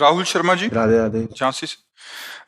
राहुल शर्मा जी, राधे राधे। झांसी से।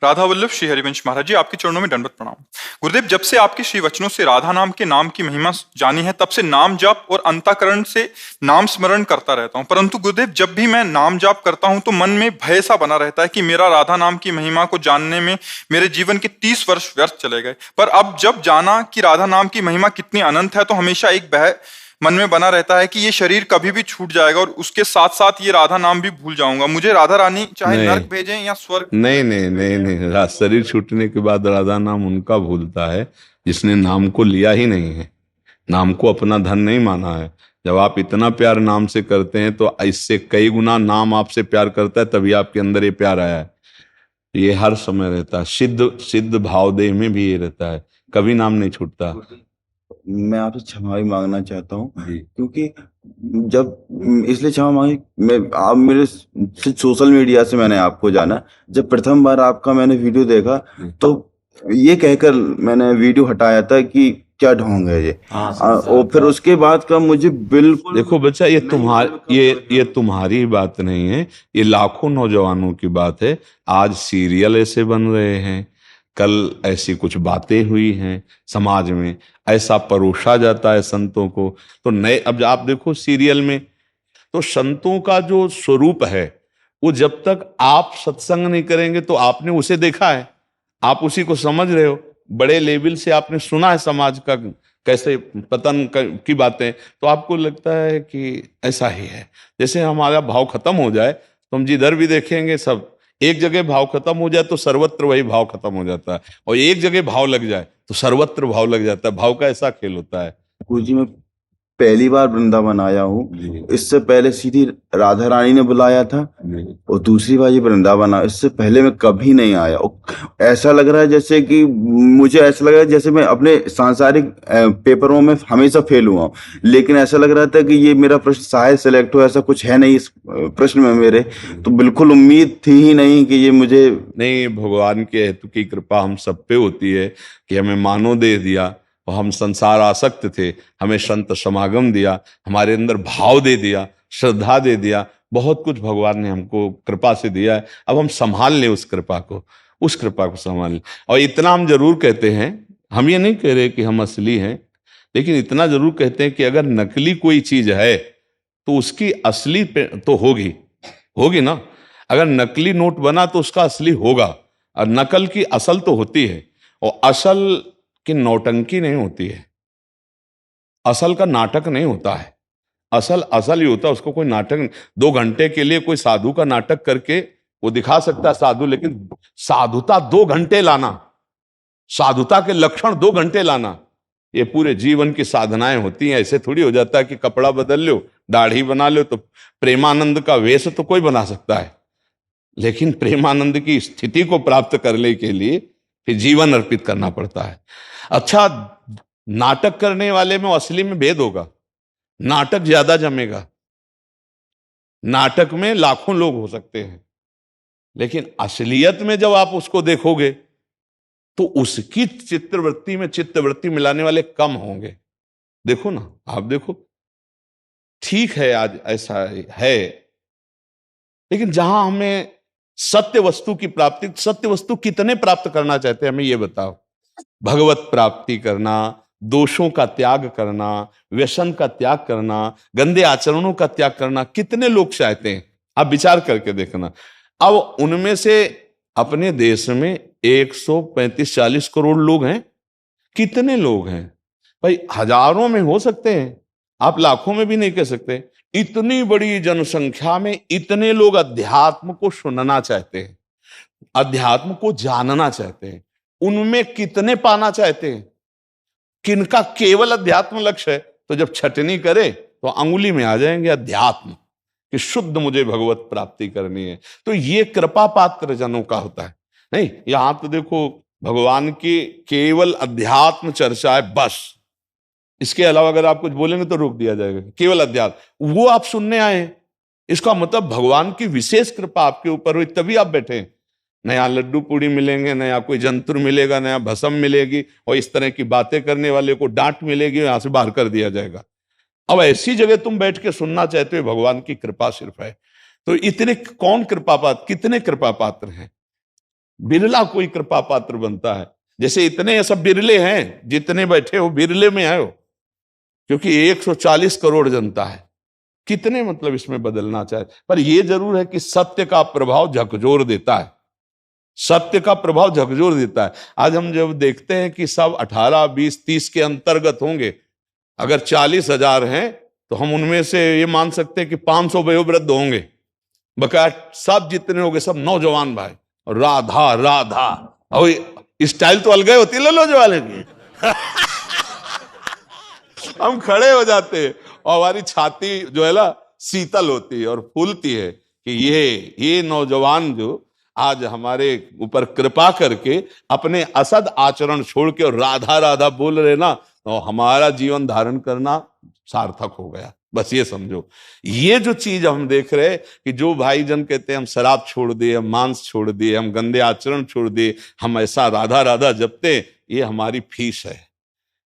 राधा वल्लभ श्री हरिवंश महाराज जी, आपके चरणों में दंडवत प्रणाम। गुरुदेव, जब से आपके श्री वचनों से राधा नाम के नाम की महिमा जानी है, तब से नाम जाप और अंतःकरण से नाम स्मरण करता रहता हूँ। परंतु गुरुदेव, जब भी मैं नाम जाप करता हूँ तो मन में भय सा बना रहता है कि मेरा राधा नाम की महिमा को जानने में मेरे जीवन के 30 वर्ष व्यर्थ चले गए। पर अब जब जाना कि राधा नाम की महिमा कितनी अनंत है, तो हमेशा एक भय मन में बना रहता है कि ये शरीर कभी भी छूट जाएगा और उसके साथ साथ ये राधा नाम भी भूल जाऊंगा। मुझे राधा रानी चाहे नहीं नर्क भेजें या स्वर्ग। नहीं नहीं नहीं नहीं शरीर छूटने के बाद राधा नाम उनका भूलता है जिसने नाम को लिया ही नहीं है, नाम को अपना धन नहीं माना है। जब आप इतना प्यार नाम से करते हैं तो इससे कई गुना नाम आपसे प्यार करता है, तभी आपके अंदर ये प्यार आया है। ये हर समय रहता है, सिद्ध सिद्ध भाव देह में भी ये रहता है, कभी नाम नहीं छूटता। मैं आपसे क्षमा भी मांगना चाहता हूँ, क्योंकि जब इसलिए क्षमा मांगी, मैं आप मेरे सोशल मीडिया से मैंने आपको जाना। जब प्रथम बार आपका मैंने वीडियो देखा तो ये कहकर मैंने वीडियो हटाया था कि क्या ढोंग है ये। और फिर उसके बाद का मुझे बिल्कुल देखो बच्चा, ये तुम्हारी बात नहीं है, ये लाखों नौजवानों की बात है। आज सीरियल ऐसे बन रहे हैं, कल ऐसी कुछ बातें हुई हैं समाज में, ऐसा परोसा जाता है संतों को। तो नए, अब आप देखो सीरियल में तो संतों का जो स्वरूप है वो जब तक आप सत्संग नहीं करेंगे तो आपने उसे देखा है, आप उसी को समझ रहे हो, बड़े लेवल से आपने सुना है समाज का कैसे पतन की बातें, तो आपको लगता है कि ऐसा ही है। जैसे हमारा भाव खत्म हो जाए तो हम जिधर भी देखेंगे सब, एक जगह भाव खत्म हो जाए तो सर्वत्र वही भाव खत्म हो जाता है, और एक जगह भाव लग जाए तो सर्वत्र भाव लग जाता है। भाव का ऐसा खेल होता है। गुरुजी, मैं पहली बार वृंदावन आया हूँ। इससे पहले सीधी राधा रानी ने बुलाया था और दूसरी बार ये वृंदावन आया। इससे पहले मैं कभी नहीं आया। ऐसा लग रहा है जैसे कि मुझे ऐसा लग रहा है जैसे मैं अपने सांसारिक पेपरों में हमेशा फेल हुआ हूँ, लेकिन ऐसा लग रहा था कि ये मेरा प्रश्न शायद सिलेक्ट हो। ऐसा कुछ है नहीं इस प्रश्न में मेरे, तो बिल्कुल उम्मीद थी ही नहीं कि ये मुझे। नहीं, भगवान के हेतु की कृपा हम सब पे होती है कि हमें मानो दे दिया, और हम संसार आसक्त थे, हमें संत समागम दिया, हमारे अंदर भाव दे दिया, श्रद्धा दे दिया, बहुत कुछ भगवान ने हमको कृपा से दिया है। अब हम संभाल लें उस कृपा को, उस कृपा को संभाल लें। और इतना हम जरूर कहते हैं, हम ये नहीं कह रहे कि हम असली हैं, लेकिन इतना जरूर कहते हैं कि अगर नकली कोई चीज है तो उसकी असली तो होगी ना। अगर नकली नोट बना तो उसका असली होगा, और नकल की असल तो होती है, और असल की नौटंकी नहीं होती है, असल का नाटक नहीं होता है। असल ही होता है, उसको कोई नाटक 2 घंटे के लिए कोई साधु का नाटक करके वो दिखा सकता है साधु, लेकिन साधुता 2 घंटे लाना, साधुता के लक्षण 2 घंटे लाना, ये पूरे जीवन की साधनाएं होती हैं। ऐसे थोड़ी हो जाता है कि कपड़ा बदल लो, दाढ़ी बना लो तो प्रेमानंद का वेश तो कोई बना सकता है, लेकिन प्रेमानंद की स्थिति को प्राप्त करने के लिए फिर जीवन अर्पित करना पड़ता है। अच्छा, नाटक करने वाले में असली में भेद होगा, नाटक ज्यादा जमेगा, नाटक में लाखों लोग हो सकते हैं, लेकिन असलियत में जब आप उसको देखोगे तो उसकी चित्तवृत्ति मिलाने वाले कम होंगे। देखो ना, आप देखो, ठीक है आज ऐसा है, लेकिन जहां हमें सत्य वस्तु की प्राप्ति, सत्य वस्तु कितने प्राप्त करना चाहते हैं हमें ये बताओ। भगवत प्राप्ति करना, दोषों का त्याग करना, व्यसन का त्याग करना, गंदे आचरणों का त्याग करना, कितने लोग चाहते हैं? आप विचार करके देखना। अब उनमें से अपने देश में 135-40 करोड़ लोग हैं। कितने लोग हैं भाई? हजारों में हो सकते हैं, आप लाखों में भी नहीं कह सकते। इतनी बड़ी जनसंख्या में इतने लोग अध्यात्म को सुनना चाहते हैं, अध्यात्म को जानना चाहते हैं। उनमें कितने पाना चाहते हैं? किनका केवल अध्यात्म लक्ष्य है, तो जब छटनी करे तो अंगुली में आ जाएंगे अध्यात्म कि शुद्ध मुझे भगवत प्राप्ति करनी है। तो ये कृपा पात्र जनों का होता है। नहीं, यहां तो देखो भगवान की केवल अध्यात्म चर्चा है बस, इसके अलावा अगर आप कुछ बोलेंगे तो रोक दिया जाएगा। केवल अध्यात्म वो आप सुनने आए हैं, इसका मतलब भगवान की विशेष कृपा आपके ऊपर हुई, तभी आप बैठे हैं। नया लड्डू पूड़ी मिलेंगे, नया कोई जंतुर मिलेगा, नया भस्म मिलेगी, और इस तरह की बातें करने वाले को डांट मिलेगी, यहां से बाहर कर दिया जाएगा। अब ऐसी जगह तुम बैठ के सुनना चाहते हो, भगवान की कृपा सिर्फ है। तो इतने कौन कृपा पात्र, कितने कृपा पात्र हैं? बिरला कोई कृपा पात्र बनता है। जैसे इतने सब बिरले हैं, जितने बैठे हो बिरले में आए हो, क्योंकि 140 करोड़ जनता है। कितने मतलब इसमें बदलना चाहे, पर यह जरूर है कि सत्य का प्रभाव झकझोर देता है। सत्य का प्रभाव झकझोर देता है। आज हम जब देखते हैं कि सब 18, 20, 30 के अंतर्गत होंगे, अगर 40,000 हैं तो हम उनमें से ये मान सकते हैं कि 500 वयोवृद्ध होंगे, बकाया सब जितने होंगे सब नौजवान भाई। राधा राधा, और स्टाइल तो अलग होती है लो वाले की। हम खड़े हो जाते हैं और हमारी छाती जो है ना शीतल होती है और फूलती है कि ये नौजवान जो आज हमारे ऊपर कृपा करके अपने असद आचरण छोड़ के और राधा राधा बोल रहे ना, तो हमारा जीवन धारण करना सार्थक हो गया। बस ये समझो, ये जो चीज हम देख रहे कि जो भाई जन कहते हैं हम शराब छोड़ दिए, हम मांस छोड़ दिए, हम गंदे आचरण छोड़ दिए, हम ऐसा राधा राधा जपते, ये हमारी फीस है।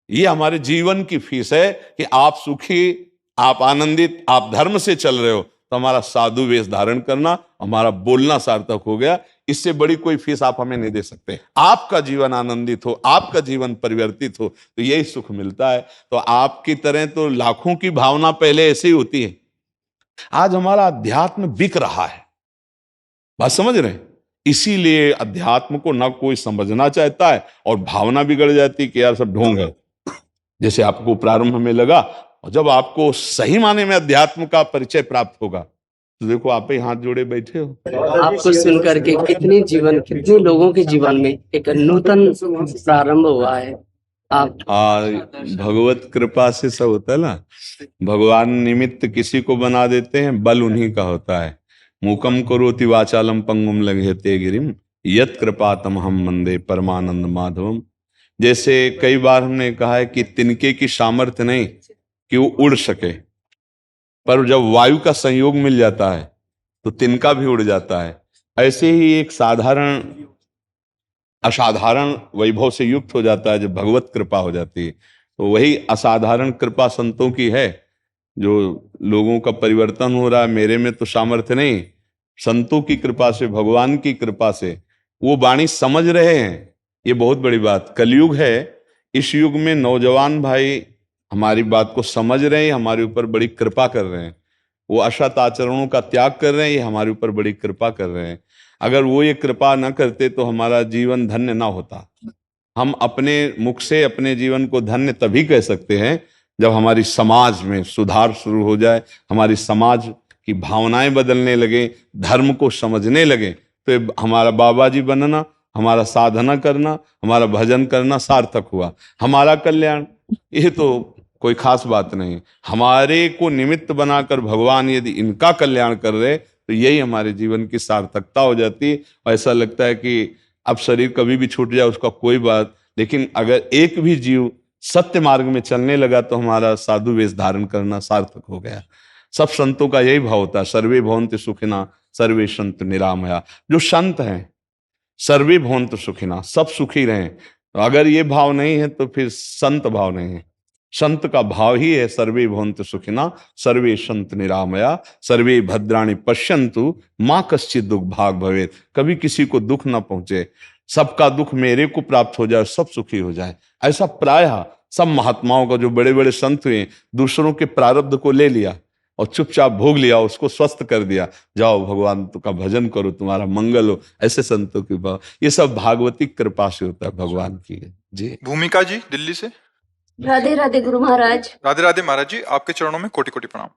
ये हमारे जीवन की फीस है कि आप सुखी, आप आनंदित, आप धर्म से चल रहे हो, तो हमारा साधु वेश धारण करना, हमारा बोलना सार्थक हो गया। इससे बड़ी कोई फीस आप हमें नहीं दे सकते। आपका जीवन आनंदित हो, आपका जीवन परिवर्तित हो, तो यही सुख मिलता है। तो आपकी तरह तो लाखों की भावना पहले ऐसे ही होती है। आज हमारा अध्यात्म बिक रहा है, बात समझ रहे हैं? इसीलिए अध्यात्म को ना कोई समझना चाहता है और भावना बिगड़ जाती कि यार सब ढोंग है। जैसे आपको प्रारंभ में लगा, और जब आपको सही माने में अध्यात्म का परिचय प्राप्त होगा तो देखो आप ही हाथ जोड़े बैठे हो। आपको सुनकर के कितने लोगों के जीवन में एक नूतन प्रारंभ हुआ है। आप भगवत कृपा से सब होता है ना। भगवान निमित्त किसी को बना देते हैं, बल उन्हीं का होता है। मूकम करोति वाचालम पंगुम लंघयते गिरिम यत् कृपातम हम वंदे परमानंद माधवम। जैसे कई बार हमने कहा है कि तिनके की सामर्थ्य नहीं कि वो उड़ सके, पर जब वायु का संयोग मिल जाता है तो तिनका भी उड़ जाता है। ऐसे ही एक साधारण असाधारण वैभव से युक्त हो जाता है जब भगवत कृपा हो जाती है। तो वही असाधारण कृपा संतों की है, जो लोगों का परिवर्तन हो रहा है। मेरे में तो सामर्थ्य नहीं, संतों की कृपा से, भगवान की कृपा से वो वाणी समझ रहे हैं। ये बहुत बड़ी बात कलयुग है। इस युग में नौजवान भाई हमारी बात को समझ रहे हैं, हमारे ऊपर बड़ी कृपा कर रहे हैं। वो असत आचरणों का त्याग कर रहे हैं, ये हमारे ऊपर बड़ी कृपा कर रहे हैं। अगर वो ये कृपा न करते तो हमारा जीवन धन्य ना होता। हम अपने मुख से अपने जीवन को धन्य तभी कह सकते हैं जब हमारी समाज में सुधार शुरू हो जाए, हमारी समाज की भावनाएं बदलने लगे, धर्म को समझने लगे, तो हमारा बाबा जी बनना, हमारा साधना करना, हमारा भजन करना सार्थक हुआ। हमारा कल्याण ये तो कोई खास बात नहीं। हमारे को निमित्त बनाकर भगवान यदि इनका कल्याण कर रहे तो यही हमारे जीवन की सार्थकता हो जाती है। ऐसा लगता है कि अब शरीर कभी भी छूट जाए उसका कोई बात, लेकिन अगर एक भी जीव सत्य मार्ग में चलने लगा तो हमारा साधु वेश धारण करना सार्थक हो गया। सब संतों का यही भाव होता है, सर्वे भवन्तु सुखिना सर्वे सन्तु निरामया। जो संत हैं सर्वे भवन्तु सुखिना, सब सुखी रहें। तो अगर ये भाव नहीं है तो फिर संत भाव नहीं है। संत का भाव ही है सर्वे भवन्तु सुखिना सर्वे सन्तु निरामया सर्वे भद्राणि पश्यन्तु माँ कश्चित् दुख भाग भवेत्। कभी किसी को दुख ना पहुंचे, सबका दुख मेरे को प्राप्त हो जाए, सब सुखी हो जाए। ऐसा प्रायः सब महात्माओं का, जो बड़े बड़े संत हुए, दूसरों के प्रारब्ध को ले लिया और चुपचाप भोग लिया, उसको स्वस्थ कर दिया, जाओ भगवान का भजन करो, तुम्हारा मंगल हो। ऐसे संतों की भाव, ये सब भागवती कृपा से होता है, भगवान की। जी भूमिका जी दिल्ली से। राधे राधे गुरु महाराज। राधे राधे महाराज जी, आपके चरणों में कोटि कोटि प्रणाम।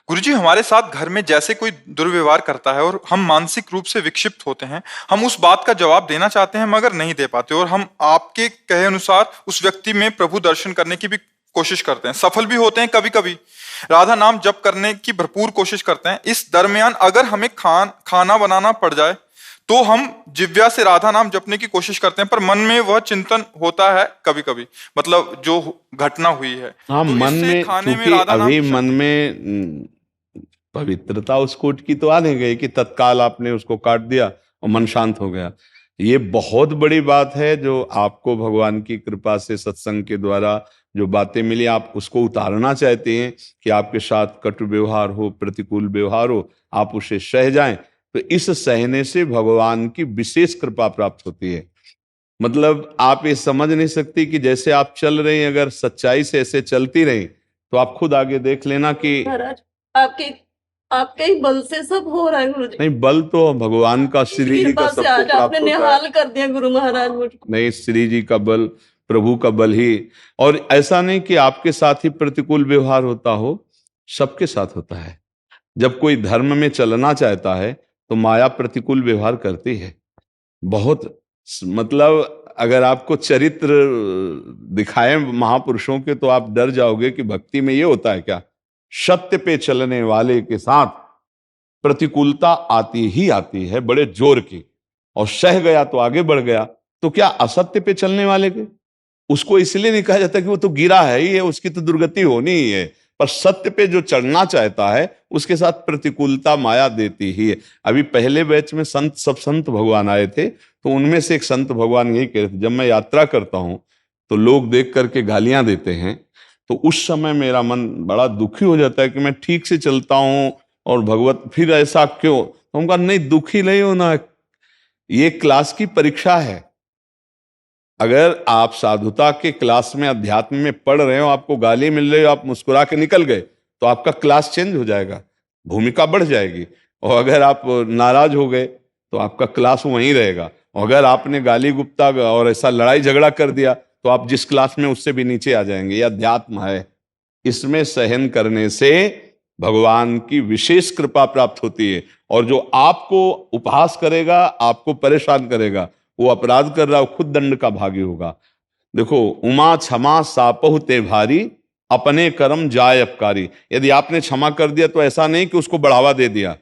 गुरु जी, हमारे साथ घर में जैसे कोई दुर्व्यवहार करता है और हम मानसिक रूप से विक्षिप्त होते हैं, हम उस बात का जवाब देना चाहते हैं मगर नहीं दे पाते, और हम आपके कहे अनुसार उस व्यक्ति में प्रभु दर्शन करने की भी कोशिश करते हैं, सफल भी होते हैं, कभी कभी राधा नाम जप करने की भरपूर कोशिश करते हैं। इस दरमियान अगर हमें खाना बनाना पड़ जाए तो हम जिव्या से राधा नाम जपने की कोशिश करते हैं, पर मन में वह चिंतन होता है कभी कभी, मतलब जो घटना हुई है। हाँ, तो मन में, क्योंकि अभी मन में पवित्रता उस कोट की तो आ नहीं गई कि तत्काल आपने उसको काट दिया और मन शांत हो गया। ये बहुत बड़ी बात है जो आपको भगवान की कृपा से सत्संग के द्वारा जो बातें मिली, आप उसको उतारना चाहते हैं कि आपके साथ कटु व्यवहार हो, प्रतिकूल व्यवहार हो, आप उसे सह जाएं, तो इस सहने से भगवान की विशेष कृपा प्राप्त होती है। मतलब आप ये समझ नहीं सकती कि जैसे आप चल रही हैं, अगर सच्चाई से ऐसे चलती रही तो आप खुद आगे देख लेना कि महाराज आपके आपके ही बल से सब हो रहा है गुरु जी। नहीं, बल तो भगवान का, श्री जी का कृपा से सबको आज प्राप्त आपने होता है। निहाल कर दिया गुरु महाराज मुझको। नहीं, श्री जी का बल, प्रभु का बल ही। और ऐसा नहीं कि आपके साथ ही प्रतिकूल व्यवहार होता हो, सबके साथ होता है। जब कोई धर्म में चलना चाहता है तो माया प्रतिकूल व्यवहार करती है बहुत। मतलब अगर आपको चरित्र दिखाए महापुरुषों के तो आप डर जाओगे कि भक्ति में ये होता है क्या। सत्य पे चलने वाले के साथ प्रतिकूलता आती ही आती है, बड़े जोर की, और सह गया तो आगे बढ़ गया। तो क्या असत्य पे चलने वाले के, उसको इसलिए नहीं कहा जाता कि वो तो गिरा है ही है, उसकी तो दुर्गति होनी ही है। पर सत्य पे जो चढ़ना चाहता है उसके साथ प्रतिकूलता माया देती ही है। अभी पहले बैच में सब संत भगवान आए थे, तो उनमें से एक संत भगवान यही कह रहे थे, जब मैं यात्रा करता हूं तो लोग देख करके गालियां देते हैं, तो उस समय मेरा मन बड़ा दुखी हो जाता है कि मैं ठीक से चलता हूं और भगवत फिर ऐसा क्यों। तो हम कहा नहीं, दुखी नहीं होना, ये क्लास की परीक्षा है। अगर आप साधुता के क्लास में अध्यात्म में पढ़ रहे हो, आपको गाली मिल रही हो, आप मुस्कुरा के निकल गए, तो आपका क्लास चेंज हो जाएगा, भूमिका बढ़ जाएगी। और अगर आप नाराज हो गए तो आपका क्लास वहीं रहेगा। और अगर आपने गाली गुप्ता और ऐसा लड़ाई झगड़ा कर दिया तो आप जिस क्लास में उससे भी नीचे आ जाएंगे। यह अध्यात्म है, इसमें सहन करने से भगवान की विशेष कृपा प्राप्त होती है। और जो आपको उपहास करेगा, आपको परेशान करेगा, वो अपराध कर रहा है, खुद दंड का भागी होगा। देखो, उमा क्षमा सापहु ते भारी, अपने कर्म जाय अपकारी। यदि आपने क्षमा कर दिया तो ऐसा नहीं कि उसको बढ़ावा दे दिया,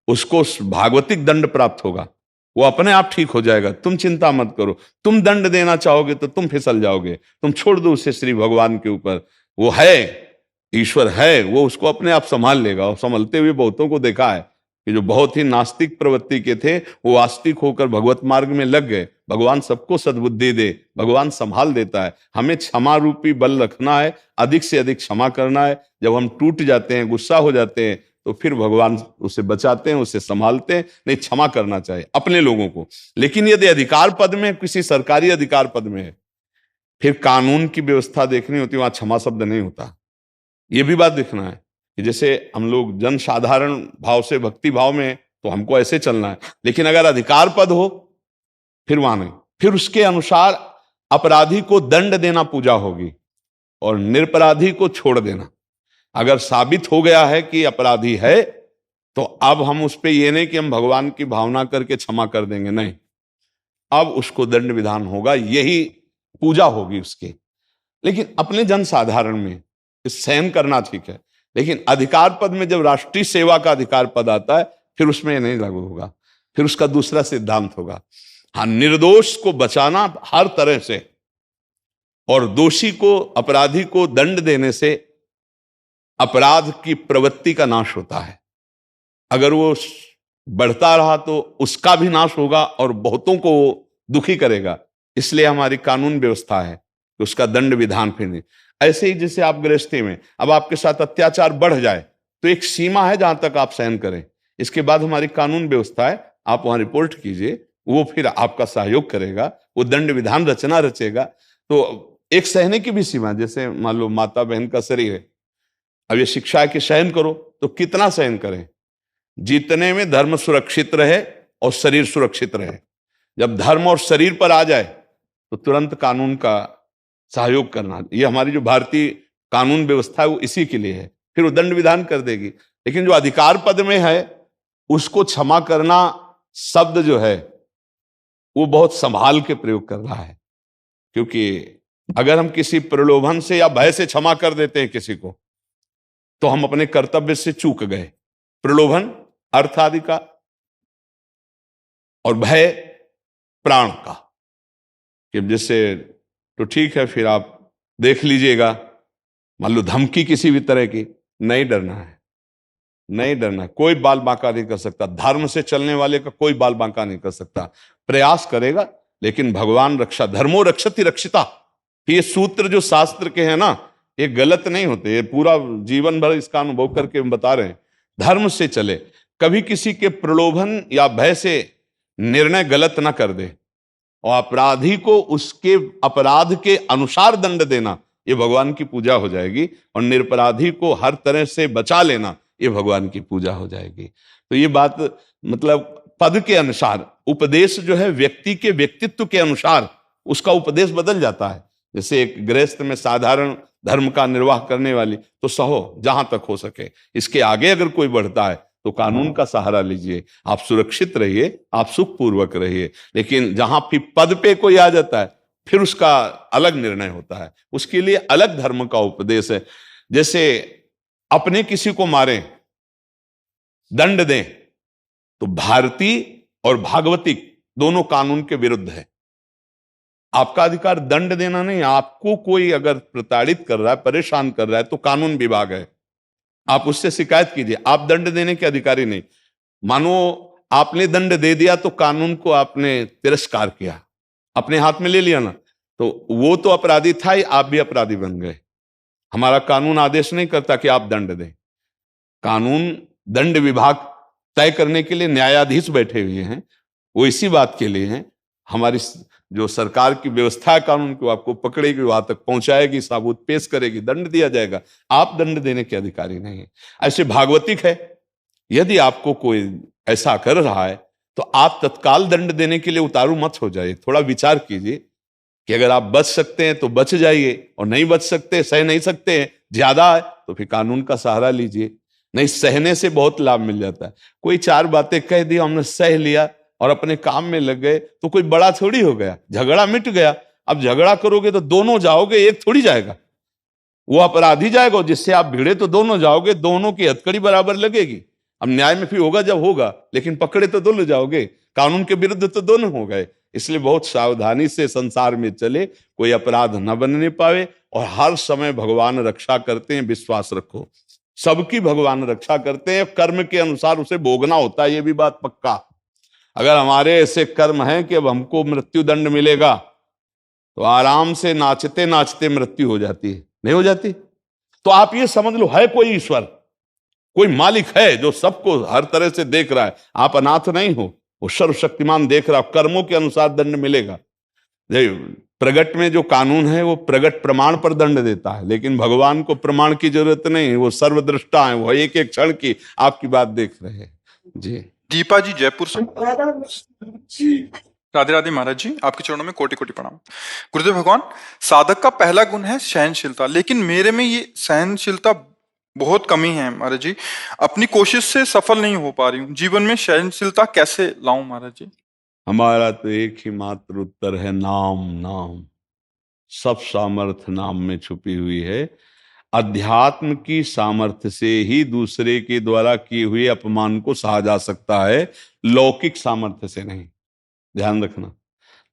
उसको भागवतिक दंड प्राप्त होगा, वो अपने आप ठीक हो जाएगा। तुम चिंता मत करो। तुम दंड देना चाहोगे तो तुम फिसल जाओगे, तुम छोड़ दो उसे श्री भगवान के ऊपर। वो है, ईश्वर है, वो उसको अपने आप संभाल लेगा। और संभलते हुए बहुतों को देखा है कि जो बहुत ही नास्तिक प्रवृत्ति के थे, वो आस्तिक होकर भगवत मार्ग में लग गए। भगवान सबको सद्बुद्धि दे, भगवान संभाल देता है। हमें क्षमा रूपी बल रखना है, अधिक से अधिक क्षमा करना है। जब हम टूट जाते हैं, गुस्सा हो जाते हैं, तो फिर भगवान उसे बचाते हैं, उसे संभालते हैं। नहीं, क्षमा करना चाहिए अपने लोगों को। लेकिन यदि अधिकार पद में, किसी सरकारी अधिकार पद में है, फिर कानून की व्यवस्था देखनी होती है, वहां क्षमा शब्द नहीं होता। ये भी बात देखना है कि जैसे हम लोग जन साधारण भाव से भक्ति भाव में, तो हमको ऐसे चलना है। लेकिन अगर अधिकार पद हो, फिर वहां नहीं, फिर उसके अनुसार अपराधी को दंड देना पूजा होगी और निरपराधी को छोड़ देना। अगर साबित हो गया है कि अपराधी है, तो अब हम उस पर यह नहीं कि हम भगवान की भावना करके क्षमा कर देंगे, नहीं, अब उसको दंड विधान होगा, यही पूजा होगी उसकी। लेकिन अपने जन साधारण में सहन करना ठीक है, लेकिन अधिकार पद में जब राष्ट्रीय सेवा का अधिकार पद आता है, फिर उसमें नहीं लागू होगा, फिर उसका दूसरा सिद्धांत होगा। हाँ, निर्दोष को बचाना हर तरह से, और दोषी को, अपराधी को दंड देने से अपराध की प्रवृत्ति का नाश होता है। अगर वो बढ़ता रहा तो उसका भी नाश होगा और बहुतों को दुखी करेगा। इसलिए हमारी कानून व्यवस्था है कि उसका दंड विधान फिर नहीं। ऐसे ही जैसे आप गृहस्थी में, अब आपके साथ अत्याचार बढ़ जाए तो एक सीमा है जहां तक आप सहन करें। इसके बाद हमारी कानून व्यवस्था है, आप वहां रिपोर्ट कीजिए, वो फिर आपका सहयोग करेगा, वो दंड विधान रचना रचेगा। तो एक सहने की भी सीमा, जैसे मान लो माता बहन का शरीर है, अब ये शिक्षा है कि सहन करो, तो कितना सहन करें, जितने में धर्म सुरक्षित रहे और शरीर सुरक्षित रहे। जब धर्म और शरीर पर आ जाए तो तुरंत कानून का सहयोग करना। ये हमारी जो भारतीय कानून व्यवस्था है वो इसी के लिए है, फिर वो दंड विधान कर देगी। लेकिन जो अधिकार पद में है, उसको क्षमा करना शब्द जो है वो बहुत संभाल के प्रयोग कर रहा है। क्योंकि अगर हम किसी प्रलोभन से या भय से क्षमा कर देते हैं किसी को, तो हम अपने कर्तव्य से चूक गए। प्रलोभन अर्थ आदि का, और भय प्राण का, कि जैसे तो ठीक है, फिर आप देख लीजिएगा, मान लो धमकी किसी भी तरह की, नहीं डरना है, नहीं डरना है। कोई बाल बांका नहीं कर सकता, धर्म से चलने वाले का कोई बाल बांका नहीं कर सकता। प्रयास करेगा, लेकिन भगवान रक्षा, धर्मो रक्षति रक्षिता, ये सूत्र जो शास्त्र के हैं ना, ये गलत नहीं होते, ये पूरा जीवन भर इसका अनुभव करके हम बता रहे हैं। धर्म से चले, कभी किसी के प्रलोभन या भय से निर्णय गलत ना कर दे, और अपराधी को उसके अपराध के अनुसार दंड देना, ये भगवान की पूजा हो जाएगी, और निरपराधी को हर तरह से बचा लेना, ये भगवान की पूजा हो जाएगी। तो ये बात मतलब पद के अनुसार उपदेश जो है, व्यक्ति के व्यक्तित्व के अनुसार उसका उपदेश बदल जाता है। जैसे एक गृहस्थ में साधारण धर्म का निर्वाह करने वाली, तो सहो जहां तक हो सके, इसके आगे अगर कोई बढ़ता है तो कानून का सहारा लीजिए, आप सुरक्षित रहिए, आप सुखपूर्वक रहिए। लेकिन जहां फिर पद पे कोई आ जाता है, फिर उसका अलग निर्णय होता है, उसके लिए अलग धर्म का उपदेश है। जैसे अपने किसी को मारें, दंड दें, तो भारतीय और भागवतिक दोनों कानून के विरुद्ध है। आपका अधिकार दंड देना नहीं, आपको कोई अगर प्रताड़ित कर रहा है, परेशान कर रहा है, तो कानून विभाग है, आप उससे शिकायत कीजिए, आप दंड देने के अधिकारी नहीं। मानो आपने दंड दे दिया तो कानून को आपने तिरस्कार किया, अपने हाथ में ले लिया ना, तो वो तो अपराधी था ही, आप भी अपराधी बन गए। हमारा कानून आदेश नहीं करता कि आप दंड दें, कानून दंड विभाग तय करने के लिए न्यायाधीश बैठे हुए हैं, वो इसी बात के लिए हैं। हमारी जो सरकार की व्यवस्था है कानून को, आपको पकड़ेगी, वहां तक पहुंचाएगी, साबूत पेश करेगी, दंड दिया जाएगा, आप दंड देने के अधिकारी नहीं है। ऐसे भागवतिक है, यदि आपको कोई ऐसा कर रहा है तो आप तत्काल दंड देने के लिए उतारू मत हो जाइए, थोड़ा विचार कीजिए कि अगर आप बच सकते हैं तो बच जाइए, और नहीं बच सकते, सह नहीं सकते हैं, ज्यादा है तो फिर कानून का सहारा लीजिए। नहीं, सहने से बहुत लाभ मिल जाता है। कोई चार बातें कह दी, हमने सह लिया और अपने काम में लग गए, तो कोई बड़ा थोड़ी हो गया, झगड़ा मिट गया। अब झगड़ा करोगे तो दोनों जाओगे, एक थोड़ी जाएगा, वो अपराधी जाएगा, जिससे आप भिड़े तो दोनों जाओगे, दोनों की हथकड़ी बराबर लगेगी। अब न्याय में फिर होगा जब होगा, लेकिन पकड़े तो दोनों जाओगे, कानून के विरुद्ध तो दोनों हो गए। इसलिए बहुत सावधानी से संसार में चले, कोई अपराध न बनने पावे, और हर समय भगवान रक्षा करते हैं, विश्वास रखो, सबकी भगवान रक्षा करते हैं। कर्म के अनुसार उसे भोगना होता है, ये भी बात पक्का। अगर हमारे ऐसे कर्म हैं कि अब हमको मृत्यु दंड मिलेगा, तो आराम से नाचते नाचते मृत्यु हो जाती है, नहीं हो जाती? तो आप ये समझ लो, है कोई ईश्वर, कोई मालिक है जो सबको हर तरह से देख रहा है। आप अनाथ नहीं हो, वो सर्वशक्तिमान देख रहा है, कर्मों के अनुसार दंड मिलेगा। प्रगट में जो कानून है वो प्रगट प्रमाण पर दंड देता है, लेकिन भगवान को प्रमाण की जरूरत नहीं, वो सर्वदृष्टा है, वो एक एक क्षण की आपकी बात देख रहे हैं। जी दीपा जी जयपुर से। राधे राधे महाराज जी, आपके चरणों में कोटि कोटि प्रणाम। गुरुदेव भगवान, साधक का पहला गुण है सहनशीलता, लेकिन मेरे में ये सहनशीलता बहुत कमी है महाराज जी, अपनी कोशिश से सफल नहीं हो पा रही हूँ। जीवन में सहनशीलता कैसे लाऊं महाराज जी? हमारा तो एक ही मात्र उत्तर है, नाम। नाम, सब सामर्थ्य नाम में छुपी हुई है। अध्यात्म की सामर्थ्य से ही दूसरे के द्वारा किए हुए अपमान को सहा जा सकता है, लौकिक सामर्थ्य से नहीं। ध्यान रखना,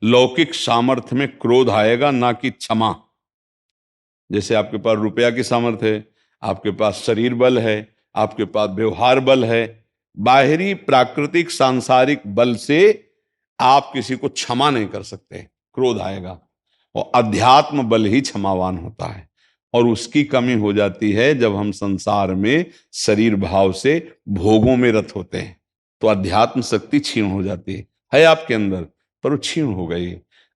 लौकिक सामर्थ्य में क्रोध आएगा, ना कि क्षमा। जैसे आपके पास रुपया की सामर्थ्य है, आपके पास शरीर बल है, आपके पास व्यवहार बल है, बाहरी प्राकृतिक सांसारिक बल से आप किसी को क्षमा नहीं कर सकते, क्रोध आएगा। और अध्यात्म बल ही क्षमावान होता है, और उसकी कमी हो जाती है जब हम संसार में शरीर भाव से भोगों में रत होते हैं, तो अध्यात्म शक्ति क्षीण हो जाती है आपके अंदर, पर वो क्षीण हो गई।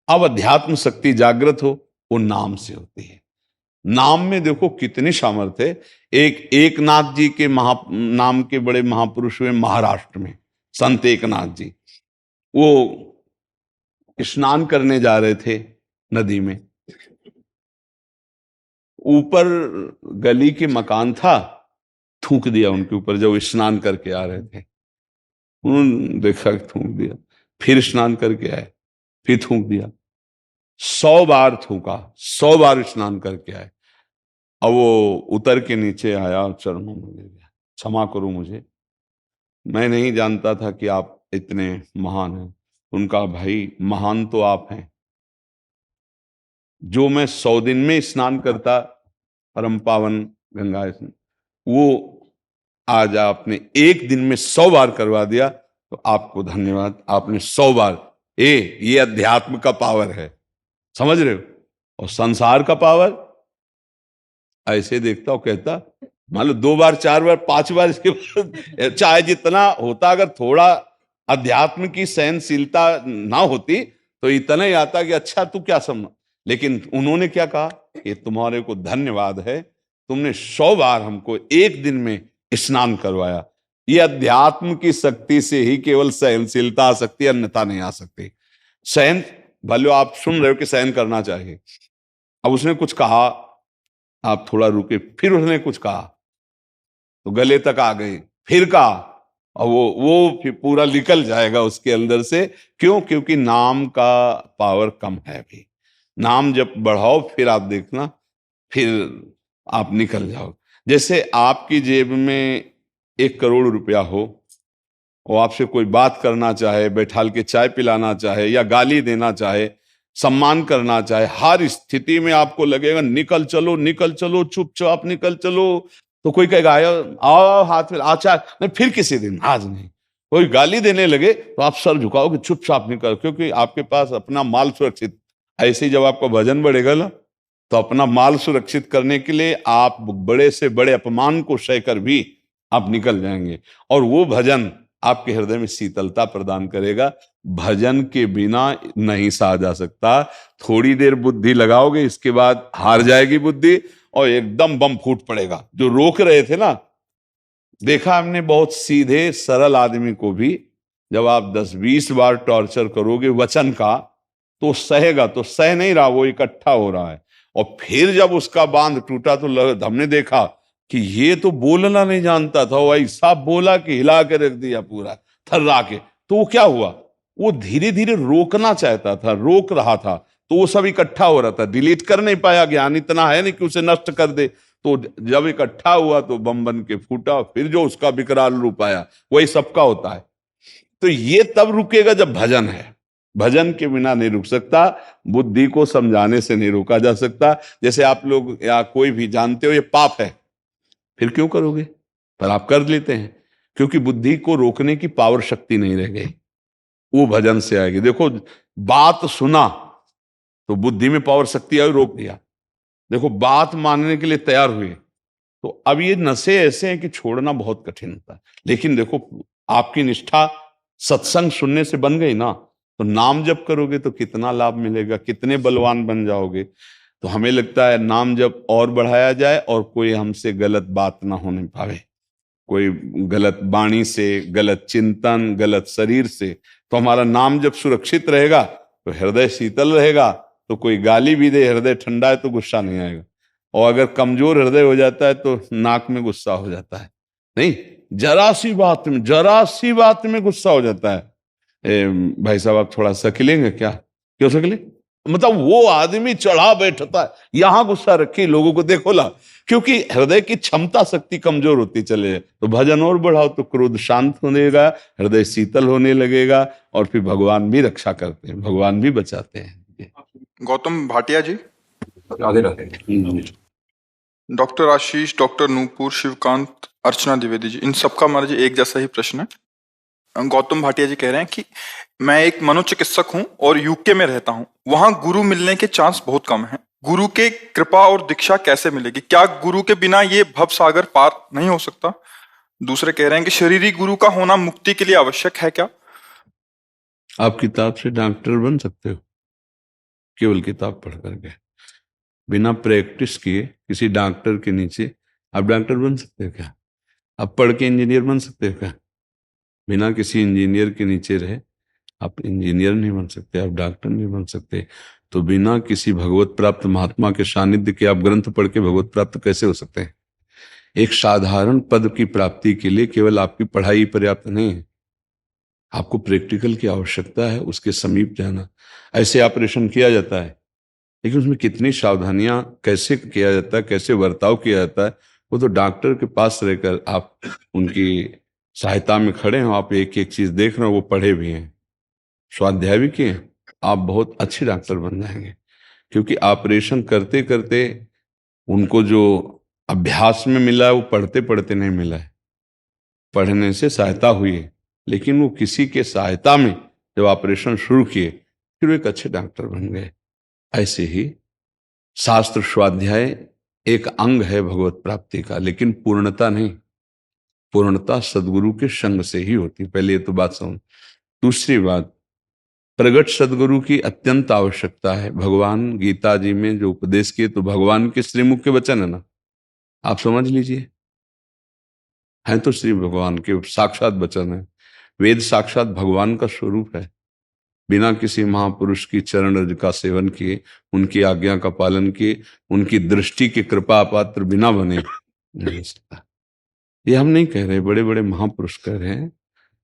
अब अध्यात्म शक्ति जागृत हो, वो नाम से होती है। नाम में देखो कितनी सामर्थ्य है। एकनाथ जी के नाम के बड़े महापुरुष हुए महाराष्ट्र में, संत एकनाथ जी। वो स्नान करने जा रहे थे नदी में, ऊपर गली के मकान था, थूक दिया उनके ऊपर जब स्नान करके आ रहे थे। उन्होंने देखा कि थूक दिया, फिर स्नान करके आए, फिर थूक दिया, 100 बार थूका, 100 बार स्नान करके आए। अब वो उतर के नीचे आया, चरणों में गिर गया, क्षमा करो मुझे, मैं नहीं जानता था कि आप इतने महान हैं। उनका भाई महान तो आप हैं, जो मैं 100 दिन में स्नान करता परम पावन गंगा स्नान, वो आज आपने एक दिन में 100 बार करवा दिया, तो आपको धन्यवाद, आपने 100 बार ये अध्यात्म का पावर है, समझ रहे हो। और संसार का पावर ऐसे देखता हूं, कहता मान लो 2 बार 4 बार 5 बार इसके बाद चाहे जितना होता, अगर थोड़ा अध्यात्म की सहनशीलता ना होती तो इतना ही आता कि अच्छा तू क्या समझ। लेकिन उन्होंने क्या कहा, ये तुम्हारे को धन्यवाद है, तुमने 100 बार हमको एक दिन में स्नान करवाया। ये अध्यात्म की शक्ति से ही केवल सहनशीलता आ सकती है, अन्यथा नहीं आ सकती। सहन भले आप सुन रहे हो कि सहन करना चाहिए, अब उसने कुछ कहा, आप थोड़ा रुके, फिर उसने कुछ कहा तो गले तक आ गई, फिर कहा, और वो फिर पूरा निकल जाएगा उसके अंदर से। क्यों? क्योंकि नाम का पावर कम है अभी। नाम जब बढ़ाओ फिर आप देखना, फिर आप निकल जाओ। जैसे आपकी जेब में 1 करोड़ रुपया हो और आपसे कोई बात करना चाहे, बैठाल के चाय पिलाना चाहे या गाली देना चाहे, सम्मान करना चाहे, हर स्थिति में आपको लगेगा निकल चलो, चुपचाप निकल चलो। तो कोई कहेगा आओ हाथ में आचार नहीं, फिर किसी दिन, आज नहीं। कोई गाली देने लगे तो आप सर झुकाओगे, चुपचाप निकल, क्योंकि आपके पास अपना माल सुरक्षित। ऐसे ही जब आपका वजन बढ़ेगा ना, तो अपना माल सुरक्षित करने के लिए आप बड़े से बड़े अपमान को सहकर भी आप निकल जाएंगे। और वो भजन आपके हृदय में शीतलता प्रदान करेगा। भजन के बिना नहीं सहा जा सकता। थोड़ी देर बुद्धि लगाओगे, इसके बाद हार जाएगी बुद्धि और एकदम बम फूट पड़ेगा। जो रोक रहे थे ना, देखा हमने बहुत सीधे सरल आदमी को भी जब आप 10-20 बार टॉर्चर करोगे वचन का, तो सहेगा, तो सह नहीं रहा, वो इकट्ठा हो रहा है। और फिर जब उसका बांध टूटा तो हमने देखा कि ये तो बोलना नहीं जानता था, वो ऐसा बोला कि हिला के रख दिया पूरा थर्रा के। तो वो क्या हुआ, वो धीरे धीरे रोकना चाहता था, रोक रहा था, तो वो सब इकट्ठा हो रहा था, डिलीट कर नहीं पाया। ज्ञान इतना है नहीं कि उसे नष्ट कर दे। तो जब इकट्ठा हुआ तो बम बन के फूटा, फिर जो उसका विकराल रूप आया, वही सबका होता है। तो ये तब रुकेगा जब भजन है। भजन के बिना नहीं रुक सकता, बुद्धि को समझाने से नहीं रोका जा सकता। जैसे आप लोग या कोई भी जानते हो ये पाप है, फिर क्यों करोगे, पर आप कर लेते हैं, क्योंकि बुद्धि को रोकने की पावर शक्ति नहीं रह गई, वो भजन से आएगी। देखो, बात सुना तो बुद्धि में पावर शक्ति आई, रोक दिया। देखो, बात मानने के लिए तैयार हुए, तो अब ये नशे ऐसे हैं कि छोड़ना बहुत कठिन होता है। लेकिन देखो, आपकी निष्ठा सत्संग सुनने से बन गई ना, तो नाम जप करोगे तो कितना लाभ मिलेगा, कितने बलवान बन जाओगे। तो हमें लगता है नाम जप और बढ़ाया जाए और कोई हमसे गलत बात ना होने पावे, कोई गलत वाणी से, गलत चिंतन, गलत शरीर से। तो हमारा नाम जब सुरक्षित रहेगा तो हृदय शीतल रहेगा, तो कोई गाली भी दे, हृदय ठंडा है तो गुस्सा नहीं आएगा। और अगर कमजोर हृदय हो जाता है तो नाक में गुस्सा हो जाता है, नहीं, जरा सी बात में गुस्सा हो जाता है। भाई साहब आप थोड़ा सकिलेंगे क्या? क्यों सकिले? मतलब वो आदमी चढ़ा बैठता है, यहां गुस्सा रखी, लोगों को देखो ला, क्योंकि हृदय की क्षमता शक्ति कमजोर होती चले। तो भजन और बढ़ाओ तो क्रोध शांत होने लगेगा, हृदय शीतल होने लगेगा, और फिर भगवान भी रक्षा करते हैं, भगवान भी बचाते हैं। गौतम भाटिया जी, राधे राधे। डॉक्टर आशीष, डॉक्टर नूपुर, शिवकांत, अर्चना द्विवेदी जी, इन सबका हमारा जी एक जैसा ही प्रश्न है। गौतम भाटिया जी कह रहे हैं कि मैं एक मनोचिकित्सक हूं और यूके में रहता हूं, वहां गुरु मिलने के चांस बहुत कम है। गुरु के कृपा और दीक्षा कैसे मिलेगी? क्या गुरु के बिना ये भव सागर पार नहीं हो सकता? दूसरे कह रहे हैं कि शरीरी गुरु का होना मुक्ति के लिए आवश्यक है क्या? आप किताब से डॉक्टर बन सकते हो, केवल किताब पढ़ करके, बिना प्रैक्टिस किए किसी डॉक्टर के नीचे आप डॉक्टर बन सकते हो क्या? आप पढ़ के इंजीनियर बन सकते हो क्या? बिना किसी इंजीनियर के नीचे रहे आप इंजीनियर नहीं बन सकते, आप डॉक्टर नहीं बन सकते। तो बिना किसी भगवत प्राप्त महात्मा के सानिध्य के आप ग्रंथ पढ़ के भगवत प्राप्त कैसे हो सकते हैं? एक साधारण पद की प्राप्ति के लिए केवल आपकी पढ़ाई पर्याप्त नहीं है, आपको प्रैक्टिकल की आवश्यकता है, उसके समीप जाना। ऐसे ऑपरेशन किया जाता है, लेकिन उसमें कितनी सावधानियां, कैसे किया जाता है, कैसे बर्ताव किया जाता है, वो तो डॉक्टर के पास रहकर आप उनकी सहायता में खड़े हो, आप एक एक चीज देख रहे हो, वो पढ़े भी हैं, स्वाध्याय भी किए, आप बहुत अच्छे डॉक्टर बन जाएंगे। क्योंकि ऑपरेशन करते करते उनको जो अभ्यास में मिला है वो पढ़ते पढ़ते नहीं मिला है, पढ़ने से सहायता हुई है, लेकिन वो किसी के सहायता में जब ऑपरेशन शुरू किए फिर वो एक अच्छे डॉक्टर बन गए। ऐसे ही शास्त्र स्वाध्याय एक अंग है भगवत प्राप्ति का, लेकिन पूर्णता नहीं। पूर्णता सदगुरु के संग से ही होती। पहले ये तो बात समझ। दूसरी बात, प्रगट सदगुरु की अत्यंत आवश्यकता है। भगवान गीता जी में जो उपदेश किए तो भगवान के श्रीमुख के वचन है ना, आप समझ लीजिए, है तो श्री भगवान के साक्षात वचन है। वेद साक्षात भगवान का स्वरूप है। बिना किसी महापुरुष की चरण रज का सेवन किए, उनकी आज्ञा का पालन किए, उनकी दृष्टि के कृपा पात्र बिना बने नहीं हो सकता। ये हम नहीं कह रहे, बड़े बड़े महापुरुष कह रहे हैं।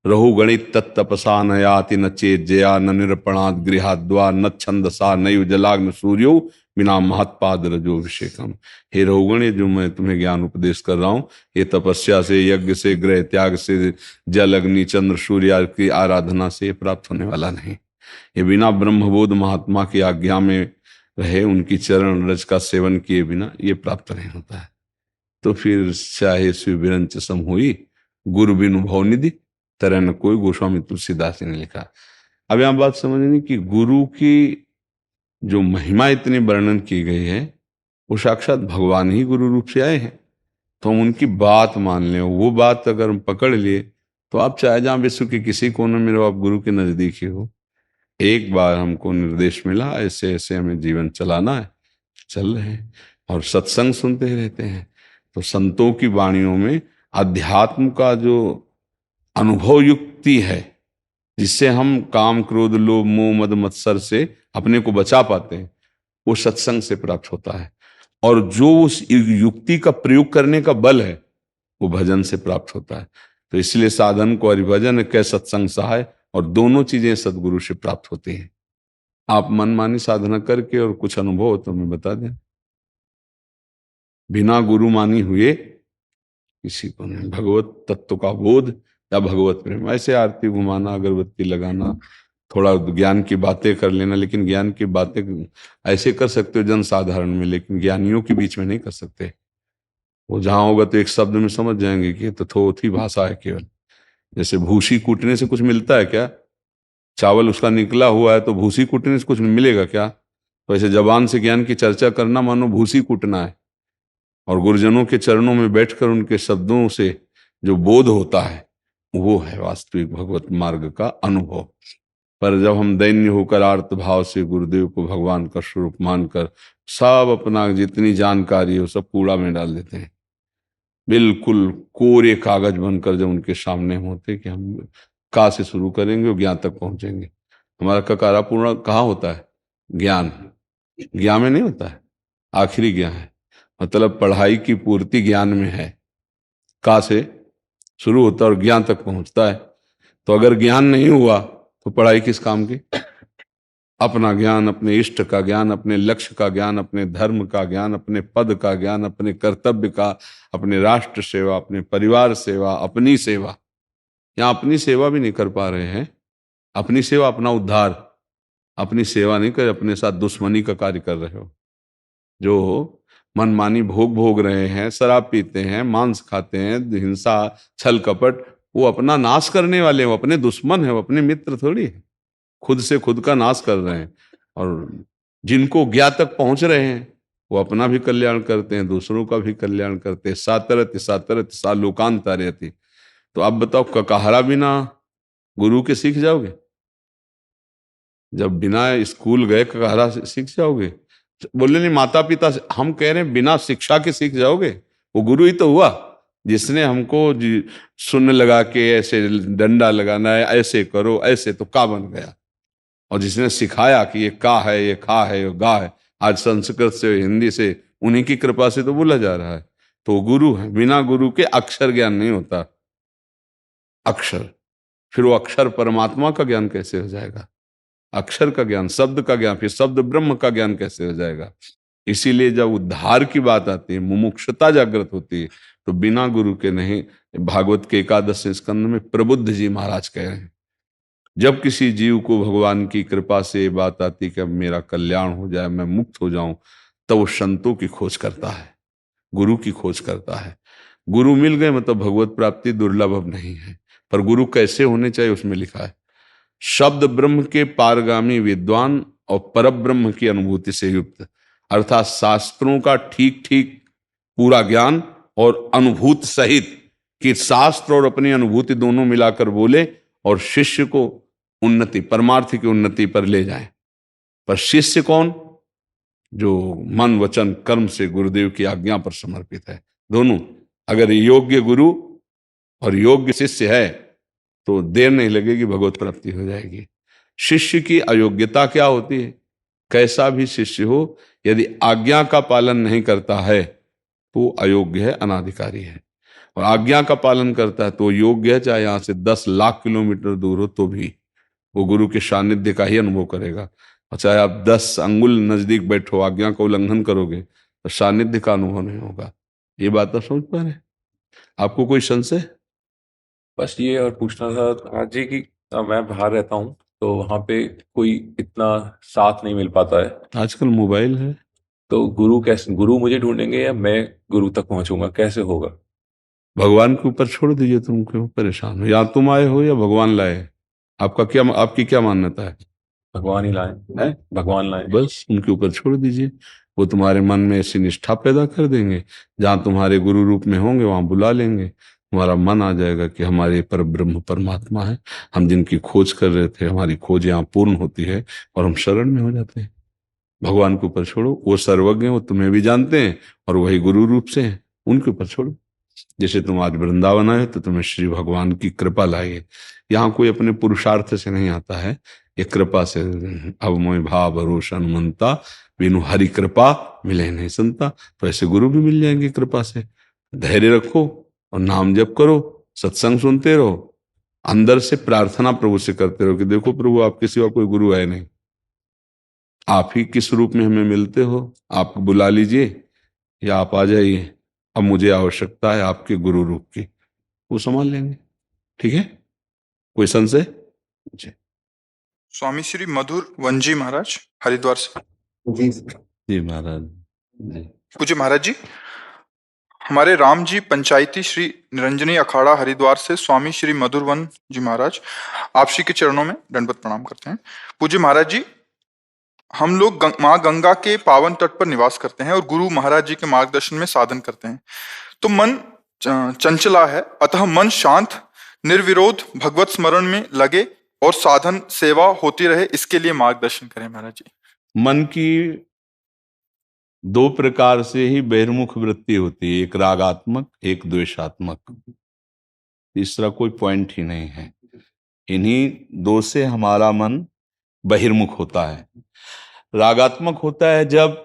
रहु गणित तत्तपसा न याति न चेत जया न निरपणात् गृहाद्वा न छंदसा नैव जलाग्न सूर्यो बिना महत्पाद रजोभिषेकम। हे रहुगण, ये जो मैं तुम्हें ज्ञान उपदेश कर रहा हूं, ये तपस्या से, यज्ञ से, ग्रह त्याग से, जल अग्नि चंद्र सूर्य की आराधना से प्राप्त होने वाला नहीं। ये बिना ब्रह्मबोध महात्मा की आज्ञा में रहे, उनकी चरण रज का सेवन किए बिना ये प्राप्त नहीं होता है। तो फिर चाहे शिव विरंच सम हुई गुरु बिनु भव निधि तरह न कोई, गोस्वामी तुलसीदास ने लिखा। अब यहां बात समझनी कि गुरु की जो महिमा इतनी वर्णन की गई है, वो साक्षात भगवान ही गुरु रूप से आए हैं। तो हम उनकी बात मान लें, वो बात अगर हम पकड़ लिए तो आप चाहे जहां विश्व के किसी कोने में रहो, आप गुरु के नजदीक ही हो। एक बार हमको निर्देश मिला, ऐसे ऐसे हमें जीवन चलाना है, चल रहे हैं और सत्संग सुनते रहते हैं। तो संतों की वाणियों में अध्यात्म का जो अनुभव युक्ति है, जिससे हम काम क्रोध लोभ मोह मद मत्सर से अपने को बचा पाते हैं, वो सत्संग से प्राप्त होता है। और जो उस युक्ति का प्रयोग करने का बल है, वो भजन से प्राप्त होता है। तो इसलिए साधन को हरिभजन कै सत्संग सहाय, और दोनों चीजें सदगुरु से प्राप्त होती हैं। आप मनमानी साधना करके और कुछ अनुभव हो तो हमें बता दें। बिना गुरु मानी हुए किसी को नहीं भगवत तत्व का बोध या भगवत प्रेम। ऐसे आरती घुमाना, अगरबत्ती लगाना, थोड़ा ज्ञान की बातें कर लेना, लेकिन ज्ञान की बातें ऐसे कर सकते हो जनसाधारण में, लेकिन ज्ञानियों के बीच में नहीं कर सकते। वो जहां होगा तो एक शब्द में समझ जाएंगे कि तो थोथी भाषा है केवल। जैसे भूसी कूटने से कुछ मिलता है क्या? चावल उसका निकला हुआ है तो भूसी कूटने से कुछ मिलेगा क्या? तो ऐसे जबान से ज्ञान की चर्चा करना मानो भूसी कूटना है। और गुरुजनों के चरणों में बैठकर उनके शब्दों से जो बोध होता है, वो है वास्तविक भगवत मार्ग का अनुभव। पर जब हम दैन्य होकर आर्त भाव से गुरुदेव को भगवान का स्वरूप मानकर सब अपना जितनी जानकारी हो सब कूड़ा में डाल देते हैं, बिल्कुल कोरे कागज बनकर जब उनके सामने होते कि हम कहाँ से शुरू करेंगे और ज्ञान तक पहुंचेंगे। हमारा ककारा पूर्ण कहाँ होता है? ज्ञान। ज्ञान में नहीं होता है, आखिरी ज्ञान है। मतलब पढ़ाई की पूर्ति ज्ञान में है। कहाँ से शुरू होता है और ज्ञान तक पहुंचता है। तो अगर ज्ञान नहीं हुआ तो पढ़ाई किस काम की? अपना ज्ञान, अपने इष्ट का ज्ञान, अपने लक्ष्य का ज्ञान, अपने धर्म का ज्ञान, अपने पद का ज्ञान, अपने कर्तव्य का, अपने राष्ट्र सेवा, अपने परिवार सेवा, अपनी सेवा। यहाँ अपनी सेवा भी नहीं कर पा रहे हैं। अपनी सेवा, अपना उद्धार, अपनी सेवा नहीं कर, अपने साथ दुश्मनी का कार्य कर रहे हो। जो मनमानी भोग रहे हैं, शराब पीते हैं, मांस खाते हैं, हिंसा छल कपट, वो अपना नाश करने वाले हैं, वो अपने दुश्मन है, वो अपने मित्र थोड़ी है। खुद से खुद का नाश कर रहे हैं। और जिनको ज्ञान तक पहुंच रहे हैं वो अपना भी कल्याण करते हैं, दूसरों का भी कल्याण करते हैं। सातरत सातरत सा लोकांतरयति। तो आप बताओ, ककाहरा बिना गुरु के सीख जाओगे? जब बिना स्कूल गए ककाहरा सीख जाओगे? बोले नहीं, माता पिता से हम कह रहे हैं बिना शिक्षा के सीख जाओगे? वो गुरु ही तो हुआ जिसने हमको शून्य लगा के ऐसे डंडा लगाना है, ऐसे करो, ऐसे, तो का बन गया। और जिसने सिखाया कि ये का है, ये खा है, ये गा है, आज संस्कृत से हिंदी से उन्हीं की कृपा से तो बोला जा रहा है। तो गुरु है। बिना गुरु के अक्षर ज्ञान नहीं होता। अक्षर, फिर वो अक्षर परमात्मा का ज्ञान कैसे हो जाएगा? अक्षर का ज्ञान, शब्द का ज्ञान, फिर शब्द ब्रह्म का ज्ञान कैसे हो जाएगा? इसीलिए जब उद्धार की बात आती है, मुमुक्षुता जागृत होती है, तो बिना गुरु के नहीं। भागवत के 11वें स्कंद में प्रबुद्ध जी महाराज कह रहे हैं, जब किसी जीव को भगवान की कृपा से बात आती कि अब मेरा कल्याण हो जाए, मैं मुक्त हो जाऊं, तो वो संतों की खोज करता है, गुरु की खोज करता है। गुरु मिल गए मतलब भगवत प्राप्ति दुर्लभ अब नहीं है। पर गुरु कैसे होने चाहिए उसमें लिखा है। शब्द ब्रह्म के पारगामी विद्वान और परब्रह्म की अनुभूति से युक्त, अर्थात शास्त्रों का ठीक ठीक पूरा ज्ञान और अनुभूत सहित, कि शास्त्र और अपनी अनुभूति दोनों मिलाकर बोले और शिष्य को उन्नति, परमार्थ की उन्नति पर ले जाए। पर शिष्य कौन? जो मन वचन कर्म से गुरुदेव की आज्ञा पर समर्पित है। दोनों, अगर योग्य गुरु और योग्य शिष्य है तो देर नहीं लगेगी, भगवत प्राप्ति हो जाएगी। शिष्य की अयोग्यता क्या होती है? कैसा भी शिष्य हो, यदि आज्ञा का पालन नहीं करता है तो अयोग्य है, अनाधिकारी है। और आज्ञा का पालन करता है तो योग्य है, चाहे यहां से 10 लाख किलोमीटर दूर हो तो भी वो गुरु के सानिध्य का ही अनुभव करेगा। और चाहे आप 10 अंगुल नजदीक बैठो, आज्ञा का उल्लंघन करोगे तो सानिध्य का अनुभव नहीं होगा। ये बात आप समझ पा रहे हैं? आपको कोई संशय? बस ये और पूछना था आज जी कि मैं बाहर रहता हूँ तो वहाँ पे कोई इतना साथ नहीं मिल पाता है। आजकल मोबाइल है। तो गुरु मुझे ढूंढेंगे या मैं गुरु तक पहुंचूंगा, कैसे होगा? भगवान के ऊपर छोड़ दीजिए, तुम क्यों परेशान हो? या तुम आए हो या भगवान लाए? आपकी क्या मान्यता है? भगवान ही लाए हैं, भगवान लाए। बस उनके ऊपर छोड़ दीजिए, वो तुम्हारे मन में ऐसी निष्ठा पैदा कर देंगे, जहां तुम्हारे गुरु रूप में होंगे वहां बुला लेंगे। तुम्हारा मन आ जाएगा कि हमारे पर ब्रह्म परमात्मा है, हम जिनकी खोज कर रहे थे, हमारी खोज यहाँ पूर्ण होती है और हम शरण में हो जाते हैं। भगवान के ऊपर छोड़ो, वो सर्वज्ञ हैं, वो तुम्हें भी जानते हैं और वही गुरु रूप से हैं, उनके ऊपर छोड़ो। जैसे तुम आज वृंदावन आए तो तुम्हें श्री भगवान की कृपा लाई। यहाँ कोई अपने पुरुषार्थ से नहीं आता है, ये कृपा से। अब मोय भाव भरोसा हनुमंता, बिनु हरि कृपा मिले नहीं संता। तो ऐसे गुरु भी मिल जाएंगे कृपा से। धैर्य रखो और नाम जप करो, सत्संग सुनते रहो, अंदर से प्रार्थना प्रभु से करते रहो कि देखो प्रभु, आपके सिवा कोई गुरु है नहीं, आप ही किस रूप में हमें मिलते हो, आप बुला लीजिए या आप आ जाइए, अब मुझे आवश्यकता है आपके गुरु रूप की। वो संभाल लेंगे। ठीक है? कोई संशय? जी स्वामी श्री मधुर वंजी महाराज हरिद्वार से। जी महाराज जी। पूज्य महाराज जी, हमारे राम जी पंचायती श्री निरंजनी अखाड़ा हरिद्वार से स्वामी श्री मधुरवन जी महाराज आप श्री के चरणों में दंडवत प्रणाम करते हैं। पूज्य महाराज जी, हम लोग माँ गंगा के पावन तट पर निवास करते हैं और गुरु महाराज जी के मार्गदर्शन में साधन करते हैं। तो मन चंचला है, अतः मन शांत निर्विरोध भगवत स्मरण में लगे और साधन सेवा होती रहे, इसके लिए मार्गदर्शन करें महाराज जी। मन की 2 प्रकार से ही बहिर्मुख वृत्ति होती है, एक रागात्मक, एक द्वेषात्मक। तीसरा कोई पॉइंट ही नहीं है। इन्हीं 2 से हमारा मन बहिर्मुख होता है। रागात्मक होता है जब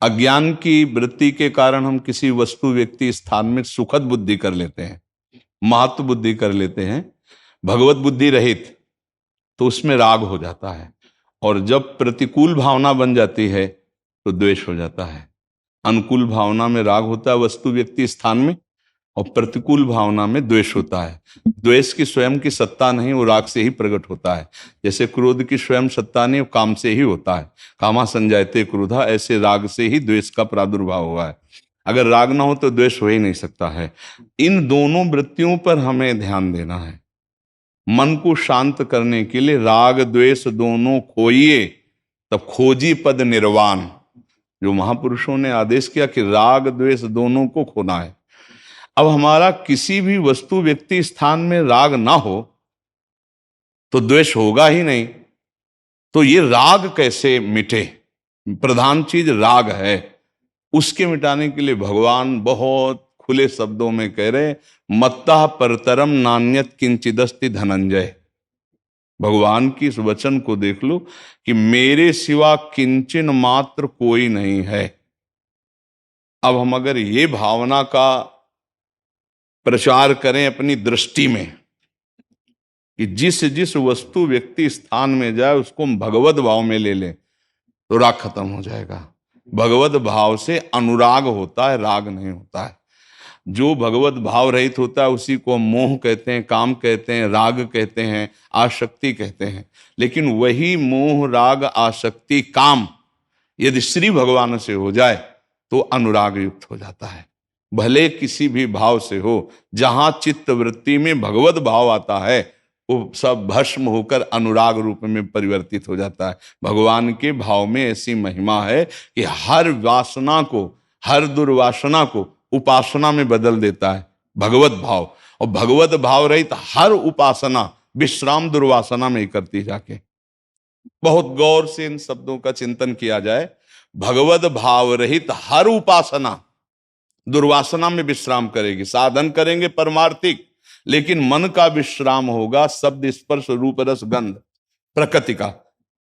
अज्ञान की वृत्ति के कारण हम किसी वस्तु व्यक्ति स्थान में सुखद बुद्धि कर लेते हैं, महत्व बुद्धि कर लेते हैं, भगवत बुद्धि रहित, तो उसमें राग हो जाता है। और जब प्रतिकूल भावना बन जाती है तो द्वेष हो जाता है। अनुकूल भावना में राग होता है वस्तु व्यक्ति स्थान में, और प्रतिकूल भावना में द्वेष होता है। द्वेष की स्वयं की सत्ता नहीं, वो राग से ही प्रकट होता है। जैसे क्रोध की स्वयं सत्ता नहीं, वो काम से ही होता है। कामा संजायते क्रोधा, ऐसे राग से ही द्वेष का प्रादुर्भाव हुआ है। अगर राग ना हो तो द्वेष हो ही नहीं सकता है। इन दोनों वृत्तियों पर हमें ध्यान देना है। मन को शांत करने के लिए राग द्वेष दोनों खोइए, तब खोजी पद निर्वाण। जो महापुरुषों ने आदेश किया कि राग द्वेष दोनों को खोना है। अब हमारा किसी भी वस्तु व्यक्ति स्थान में राग ना हो तो द्वेष होगा ही नहीं। तो ये राग कैसे मिटे? प्रधान चीज राग है। उसके मिटाने के लिए भगवान बहुत खुले शब्दों में कह रहे, मत्तः परतरम नान्यत किंचिदस्ति धनंजय। भगवान की इस वचन को देख लो कि मेरे सिवा किंचन मात्र कोई नहीं है। अब हम अगर ये भावना का प्रचार करें अपनी दृष्टि में कि जिस जिस वस्तु व्यक्ति स्थान में जाए उसको हम भगवत भाव में ले लें, तो राग खत्म हो जाएगा। भगवत भाव से अनुराग होता है, राग नहीं होता है। जो भगवत भाव रहित होता है उसी को मोह कहते हैं, काम कहते हैं, राग कहते हैं, आसक्ति कहते हैं। लेकिन वही मोह राग आसक्ति काम यदि श्री भगवान से हो जाए तो अनुराग युक्त हो जाता है। भले किसी भी भाव से हो, जहां चित्त वृत्ति में भगवत भाव आता है वो सब भस्म होकर अनुराग रूप में परिवर्तित हो जाता है। भगवान के भाव में ऐसी महिमा है कि हर वासना को, हर दुर्वासना को उपासना में बदल देता है भगवत भाव। और भगवत भाव रहित हर उपासना विश्राम दुर्वासना में ही करती जाके। बहुत गौर से इन शब्दों का चिंतन किया जाए। भगवत भाव रहित हर उपासना दुर्वासना में विश्राम करेगी। साधन करेंगे परमार्थिक, लेकिन मन का विश्राम होगा शब्द स्पर्श रूप रस गंध प्रकृति का।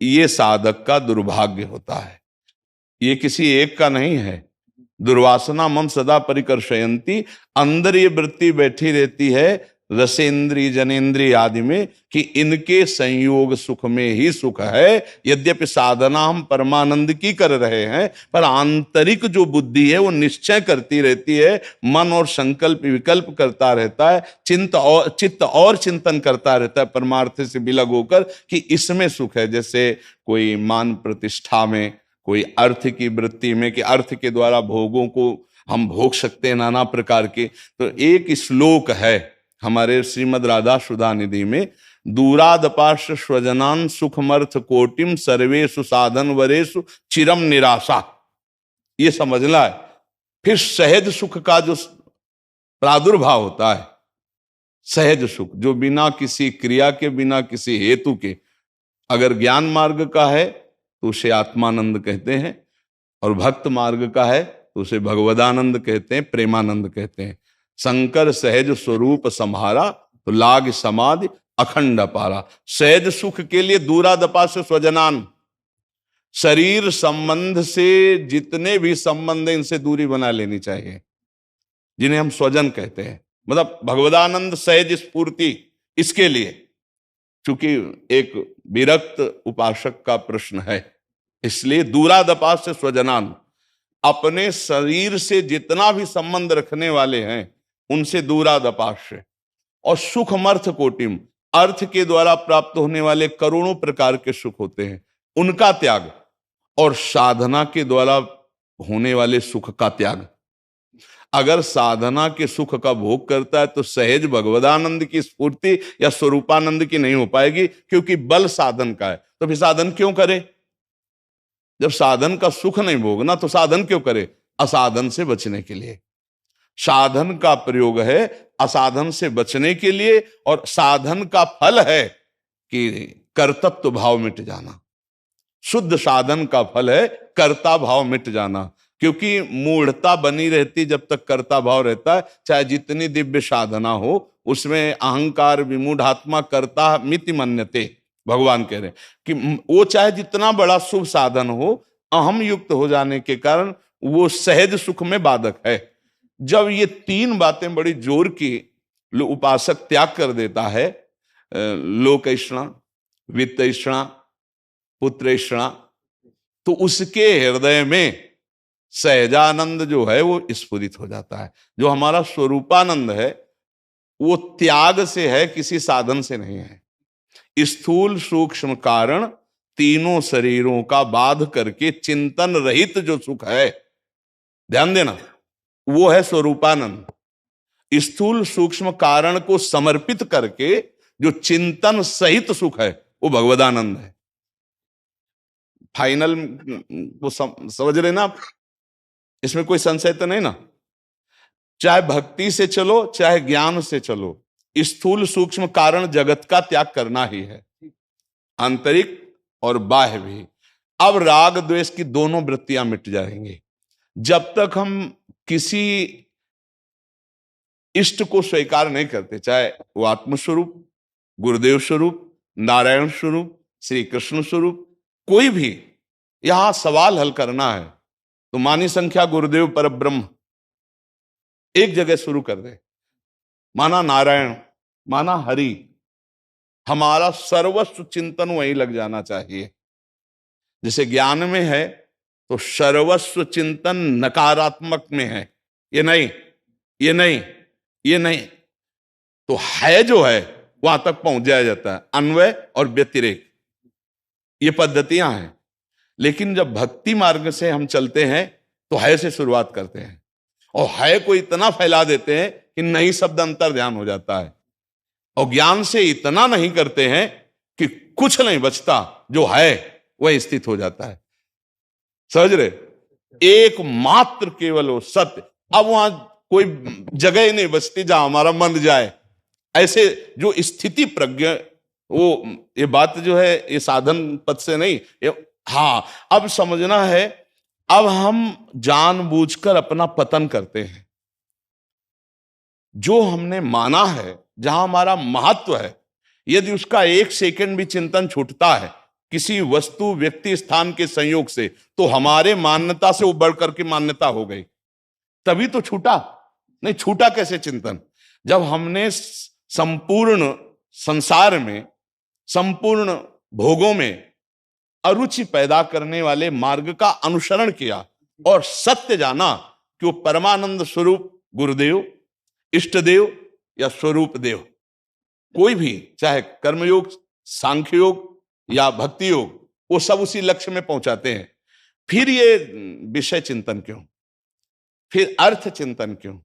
ये साधक का दुर्भाग्य होता है, ये किसी एक का नहीं है। दुर्वासना मम सदा परिकर्षयंती, अंदर ये वृत्ति बैठी रहती है रसेंद्री जनेन्द्रिय आदि में कि इनके संयोग सुख में ही सुख है। यद्यपि साधना हम परमानंद की कर रहे हैं, पर आंतरिक जो बुद्धि है वो निश्चय करती रहती है, मन और संकल्प विकल्प करता रहता है, चित्त और चिंतन करता रहता है परमार्थ से विलग होकर कि इसमें सुख है। जैसे कोई मान प्रतिष्ठा में, कोई अर्थ की वृत्ति में कि अर्थ के द्वारा भोगों को हम भोग सकते हैं नाना प्रकार के। तो एक श्लोक है हमारे श्रीमद् राधा सुधा निधि में, दूरादपाश स्वजनान सुखमर्थ कोटिम सर्वेषु साधन वरेषु चिरम निराशा। ये समझना है। फिर सहज सुख का जो प्रादुर्भाव होता है, सहज सुख जो बिना किसी क्रिया के, बिना किसी हेतु के, अगर ज्ञान मार्ग का है तो उसे आत्मानंद कहते हैं, और भक्त मार्ग का है तो उसे भगवदानंद कहते हैं, प्रेमानंद कहते हैं। शंकर सहज स्वरूप संहारा तो लाग समाधि अखंड पारा। सहज सुख के लिए दूरादपा से स्वजनान, शरीर संबंध से जितने भी संबंध हैं इनसे दूरी बना लेनी चाहिए, जिन्हें हम स्वजन कहते हैं। मतलब भगवदानंद सहज स्फूर्ति, इसके लिए चूंकि एक विरक्त उपासक का प्रश्न है, इसलिए दूरादपा से स्वजनान, अपने शरीर से जितना भी संबंध रखने वाले हैं उनसे दूरादपाश। और सुखमर्थ कोटिम, अर्थ के द्वारा प्राप्त होने वाले करोड़ों प्रकार के सुख होते हैं, उनका त्याग। और साधना के द्वारा होने वाले सुख का त्याग। अगर साधना के सुख का भोग करता है तो सहज भगवदानंद की स्फूर्ति या स्वरूपानंद की नहीं हो पाएगी, क्योंकि बल साधन का है। तो फिर साधन क्यों करे? जब साधन का सुख नहीं भोगना तो साधन क्यों करे? असाधन से बचने के लिए। साधन का प्रयोग है असाधन से बचने के लिए, और साधन का फल है कि कर्तव्य भाव मिट जाना। शुद्ध साधन का फल है कर्ता भाव मिट जाना, क्योंकि मूढ़ता बनी रहती जब तक कर्ता भाव रहता है। चाहे जितनी दिव्य साधना हो उसमें अहंकार विमूढ़ात्मा कर्ता मिति मन्यते, भगवान कह रहे हैं कि वो चाहे जितना बड़ा शुभ साधन हो, अहम युक्त हो जाने के कारण वो सहज सुख में बाधक है। जब ये तीन बातें बड़ी जोर की उपासक त्याग कर देता है, लोकैषणा, वित्तैषणा, पुत्रैषणा, तो उसके हृदय में सहजानंद जो है वो स्फुरित हो जाता है। जो हमारा स्वरूपानंद है वो त्याग से है, किसी साधन से नहीं है। स्थूल सूक्ष्म कारण तीनों शरीरों का बाध करके चिंतन रहित जो सुख है, ध्यान देना, वो है स्वरूपानंद। स्थूल सूक्ष्म कारण को समर्पित करके जो चिंतन सहित सुख है वो भगवदानंद है। फाइनल वो समझ रहे ना आप? इसमें कोई संशय तो नहीं ना? चाहे भक्ति से चलो चाहे ज्ञान से चलो, स्थूल सूक्ष्म कारण जगत का त्याग करना ही है, आंतरिक और बाह्य भी। अब राग द्वेष की दोनों वृत्तियां मिट जाएंगी। जब तक हम किसी इष्ट को स्वीकार नहीं करते, चाहे वो आत्मस्वरूप, गुरुदेव स्वरूप, नारायण स्वरूप, श्री कृष्ण स्वरूप, कोई भी, यहां सवाल हल करना है तो मानी संख्या गुरुदेव परब्रह्म एक जगह शुरू कर दे, माना नारायण, माना हरि, हमारा सर्वस्व चिंतन वहीं लग जाना चाहिए। जैसे ज्ञान में है तो सर्वस्व चिंतन नकारात्मक में है, ये नहीं, ये नहीं, ये नहीं, तो है जो है वहां तक पहुंच जाया जाता है। अन्वय और व्यतिरेक ये पद्धतियां हैं। लेकिन जब भक्ति मार्ग से हम चलते हैं तो है से शुरुआत करते हैं, और है को इतना फैला देते हैं कि नहीं शब्द अंतर ध्यान हो जाता है। और ज्ञान से इतना नहीं करते हैं कि कुछ नहीं बचता, जो है वह स्थित हो जाता है। समझ रहे? एकमात्र केवल वो सत्य। अब वहां कोई जगह ही नहीं बचती जहां हमारा मन जाए। ऐसे जो स्थिति प्रज्ञ, वो ये बात जो है ये साधन पद से नहीं, हाँ अब समझना है। अब हम जानबूझकर अपना पतन करते हैं। जो हमने माना है, जहां हमारा महत्व है, यदि उसका एक सेकंड भी चिंतन छूटता है किसी वस्तु, व्यक्ति, स्थान के संयोग से, तो हमारे मान्यता से वो बढ़कर की मान्यता हो गई। तभी तो छूटा। नहीं छूटा कैसे चिंतन? जब हमने संपूर्ण संसार में, संपूर्ण भोगों में अरुचि पैदा करने वाले मार्ग का अनुसरण किया और सत्य जाना कि वो परमानंद स्वरूप गुरुदेव, इष्ट देव या स्वरूप देव, कोई भी, चाहे कर्मयोग, सांख्य योग या भक्ति योग, वो सब उसी लक्ष्य में पहुंचाते हैं। फिर ये विषय चिंतन क्यों, फिर अर्थ चिंतन क्यों,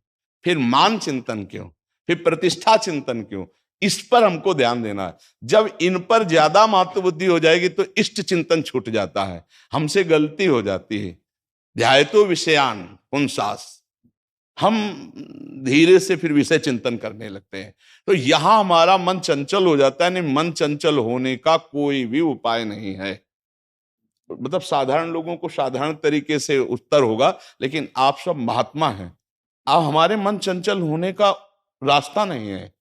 फिर मान चिंतन क्यों, फिर प्रतिष्ठा चिंतन क्यों? इस पर हमको ध्यान देना है। जब इन पर ज्यादा महत्व बुद्धि हो जाएगी तो इष्ट चिंतन छूट जाता है, हमसे गलती हो जाती है। ध्यायतो विषयान पुंसास, हम धीरे से फिर विषय चिंतन करने लगते हैं। तो यहां हमारा मन चंचल हो जाता है। नहीं, मन चंचल होने का कोई भी उपाय नहीं है। मतलब साधारण लोगों को साधारण तरीके से उत्तर होगा, लेकिन आप सब महात्मा हैं, अब हमारे मन चंचल होने का रास्ता नहीं है,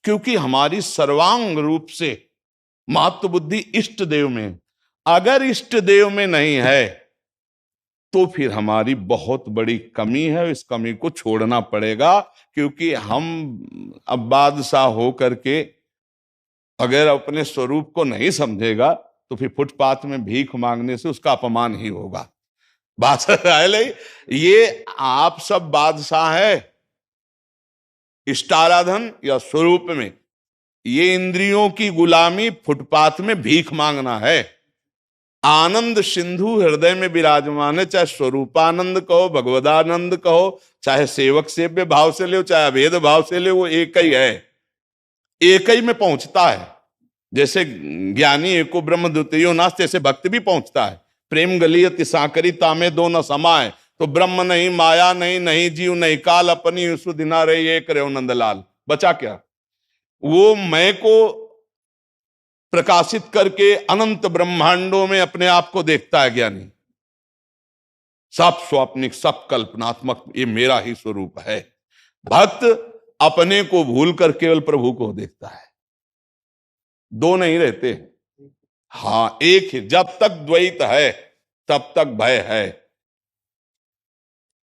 क्योंकि हमारी सर्वांग रूप से महत्व बुद्धि इष्ट देव में। अगर इष्ट देव में नहीं है तो फिर हमारी बहुत बड़ी कमी है। इस कमी को छोड़ना पड़ेगा, क्योंकि हम अब बादशाह हो करके अगर अपने स्वरूप को नहीं समझेगा तो फिर फुटपाथ में भीख मांगने से उसका अपमान ही होगा। बात है, ये आप सब बादशाह है इष्टाराधन या स्वरूप में। ये इंद्रियों की गुलामी फुटपाथ में भीख मांगना है। आनंद सिंधु हृदय में विराजमान है, चाहे स्वरूपानंद कहो, भगवदानंद कहो, चाहे सेवक सेव्य भाव से ले, चाहे अभेद भाव से ले, वो एक ही है, एक ही में पहुंचता है। जैसे ज्ञानी एको ब्रह्म द्वितीयो नास्ति, जैसे भक्त भी पहुंचता है। प्रेम गलियत साकरी तामे दो न समाए, तो ब्रह्म नहीं, माया नहीं, नहीं जीव नहीं काल, अपनी सुदिना रही एक रहो नंदलाल। बचा क्या? वो मैं को प्रकाशित करके अनंत ब्रह्मांडों में अपने आप को देखता है ज्ञानी। सब स्वाप्निक, सब कल्पनात्मक, ये मेरा ही स्वरूप है। भक्त अपने को भूलकर केवल प्रभु को देखता है। दो नहीं रहते, हाँ एक ही। जब तक द्वैत है तब तक भय है।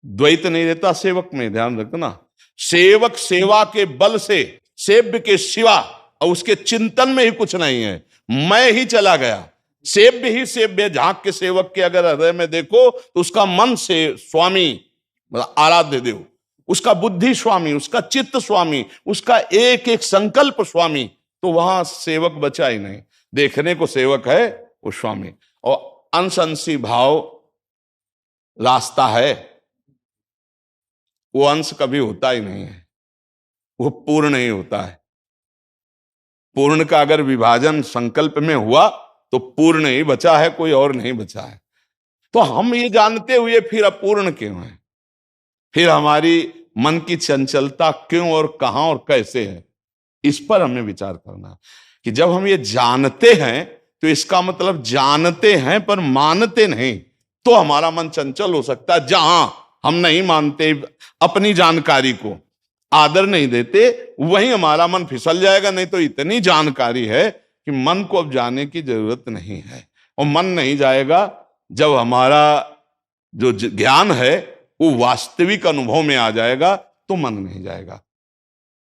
द्वैत नहीं रहता सेवक में, ध्यान रखना। सेवक सेवा के बल से, सेव्य के सिवा और उसके चिंतन में ही कुछ नहीं है। मैं ही चला गया, सेव्य ही सेव्य। झांक के सेवक के अगर हृदय में देखो तो उसका मन से स्वामी, आराध्य देव, उसका बुद्धि स्वामी, उसका चित्त स्वामी, उसका एक एक संकल्प स्वामी, तो वहां सेवक बचा ही नहीं। देखने को सेवक है, वो स्वामी। और अंश अंशी भाव रास्ता है, वो अंश कभी होता ही नहीं है, वो पूर्ण ही होता है। पूर्ण का अगर विभाजन संकल्प में हुआ तो पूर्ण ही बचा है, कोई और नहीं बचा है। तो हम ये जानते हुए फिर अपूर्ण क्यों है? फिर हमारी मन की चंचलता क्यों और कहां और कैसे है? इस पर हमें विचार करना कि जब हम ये जानते हैं तो इसका मतलब जानते हैं पर मानते नहीं, तो हमारा मन चंचल हो सकता है। जहां हम नहीं मानते, अपनी जानकारी को आदर नहीं देते, वहीं हमारा मन फिसल जाएगा। नहीं तो इतनी जानकारी है कि मन को अब जाने की जरूरत नहीं है। और मन नहीं जाएगा जब हमारा जो ज्ञान है वो वास्तविक अनुभव में आ जाएगा, तो मन नहीं जाएगा।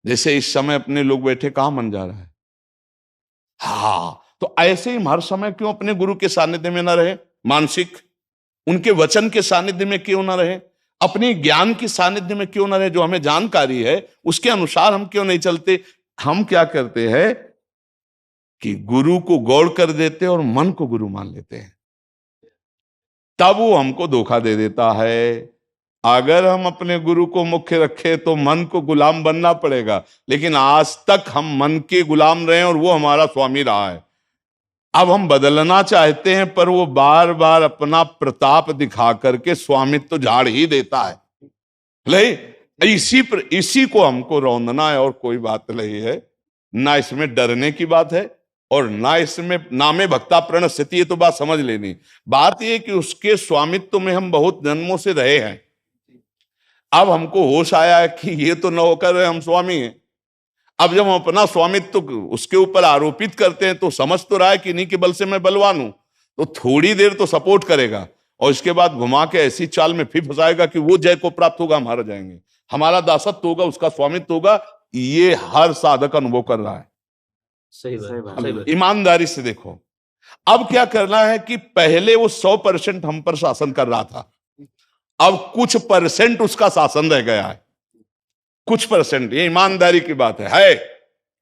जैसे इस समय अपने लोग बैठे, कहां मन जा रहा है? हाँ, तो ऐसे ही हर समय क्यों अपने गुरु के सानिध्य में ना रहे, मानसिक उनके वचन के सानिध्य में क्यों ना रहे, अपनी ज्ञान की सानिध्य में क्यों ना रहे? जो हमें जानकारी है उसके अनुसार हम क्यों नहीं चलते? हम क्या करते हैं कि गुरु को गौड़ कर देते और मन को गुरु मान लेते हैं। तब वो हमको धोखा दे देता है। अगर हम अपने गुरु को मुख्य रखें तो मन को गुलाम बनना पड़ेगा, लेकिन आज तक हम मन के गुलाम रहे और वो हमारा स्वामी रहा है। अब हम बदलना चाहते हैं, पर वो बार बार अपना प्रताप दिखा करके स्वामित्व तो झाड़ ही देता है। इसी को हमको रौंदना है और कोई बात नहीं है। ना इसमें डरने की बात है और ना इसमें नामे भक्ता प्रण स्थिति, ये तो बात समझ लेनी। बात ये कि उसके स्वामित्व में हम बहुत जन्मों से रहे हैं। अब हमको होश आया है कि ये तो नौकर है, हम स्वामी हैं। अब जब हम अपना स्वामित्व उसके ऊपर आरोपित करते हैं तो समझ तो रहा है कि नहीं के बल से मैं बलवान हूं, तो थोड़ी देर तो सपोर्ट करेगा और इसके बाद घुमा के ऐसी चाल में फिर फंसाएगा कि वो जय को प्राप्त होगा, हम हार जाएंगे, हमारा दासत्व होगा, उसका स्वामित्व होगा। ये हर साधक अनुभव कर रहा है। सही बात। ईमानदारी से देखो, अब क्या करना है कि पहले वो 100% हम पर शासन कर रहा था, अब कुछ परसेंट उसका शासन रह गया है। कुछ परसेंट, ये ईमानदारी की बात है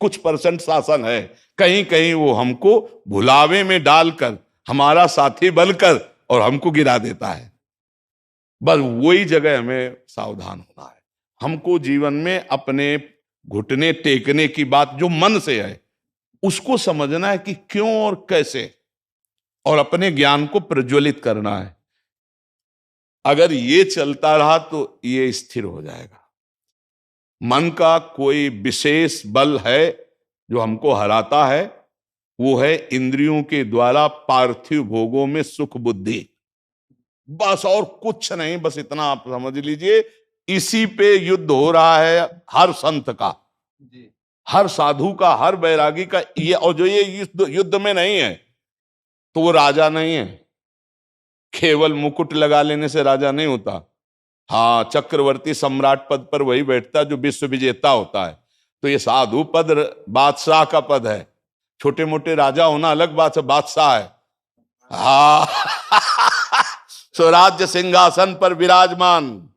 कुछ परसेंट शासन है। कहीं कहीं वो हमको भुलावे में डालकर हमारा साथी बनकर और हमको गिरा देता है। बस वही जगह हमें सावधान होना है। हमको जीवन में अपने घुटने टेकने की बात जो मन से है उसको समझना है कि क्यों और कैसे, और अपने ज्ञान को प्रज्वलित करना है। अगर ये चलता रहा तो ये स्थिर हो जाएगा। मन का कोई विशेष बल है जो हमको हराता है, वो है इंद्रियों के द्वारा पार्थिव भोगों में सुख बुद्धि। बस और कुछ नहीं, बस इतना आप समझ लीजिए। इसी पे युद्ध हो रहा है हर संत का, हर साधु का, हर बैरागी का। ये और जो ये युद्ध में नहीं है तो वो राजा नहीं है। केवल मुकुट लगा लेने से राजा नहीं होता। हाँ, चक्रवर्ती सम्राट पद पर वही बैठता है जो विश्व विजेता होता है। तो ये साधु पद बादशाह का पद है। छोटे मोटे राजा होना अलग बात है, बादशाह है। हाँ स्वराज्य सिंहासन पर विराजमान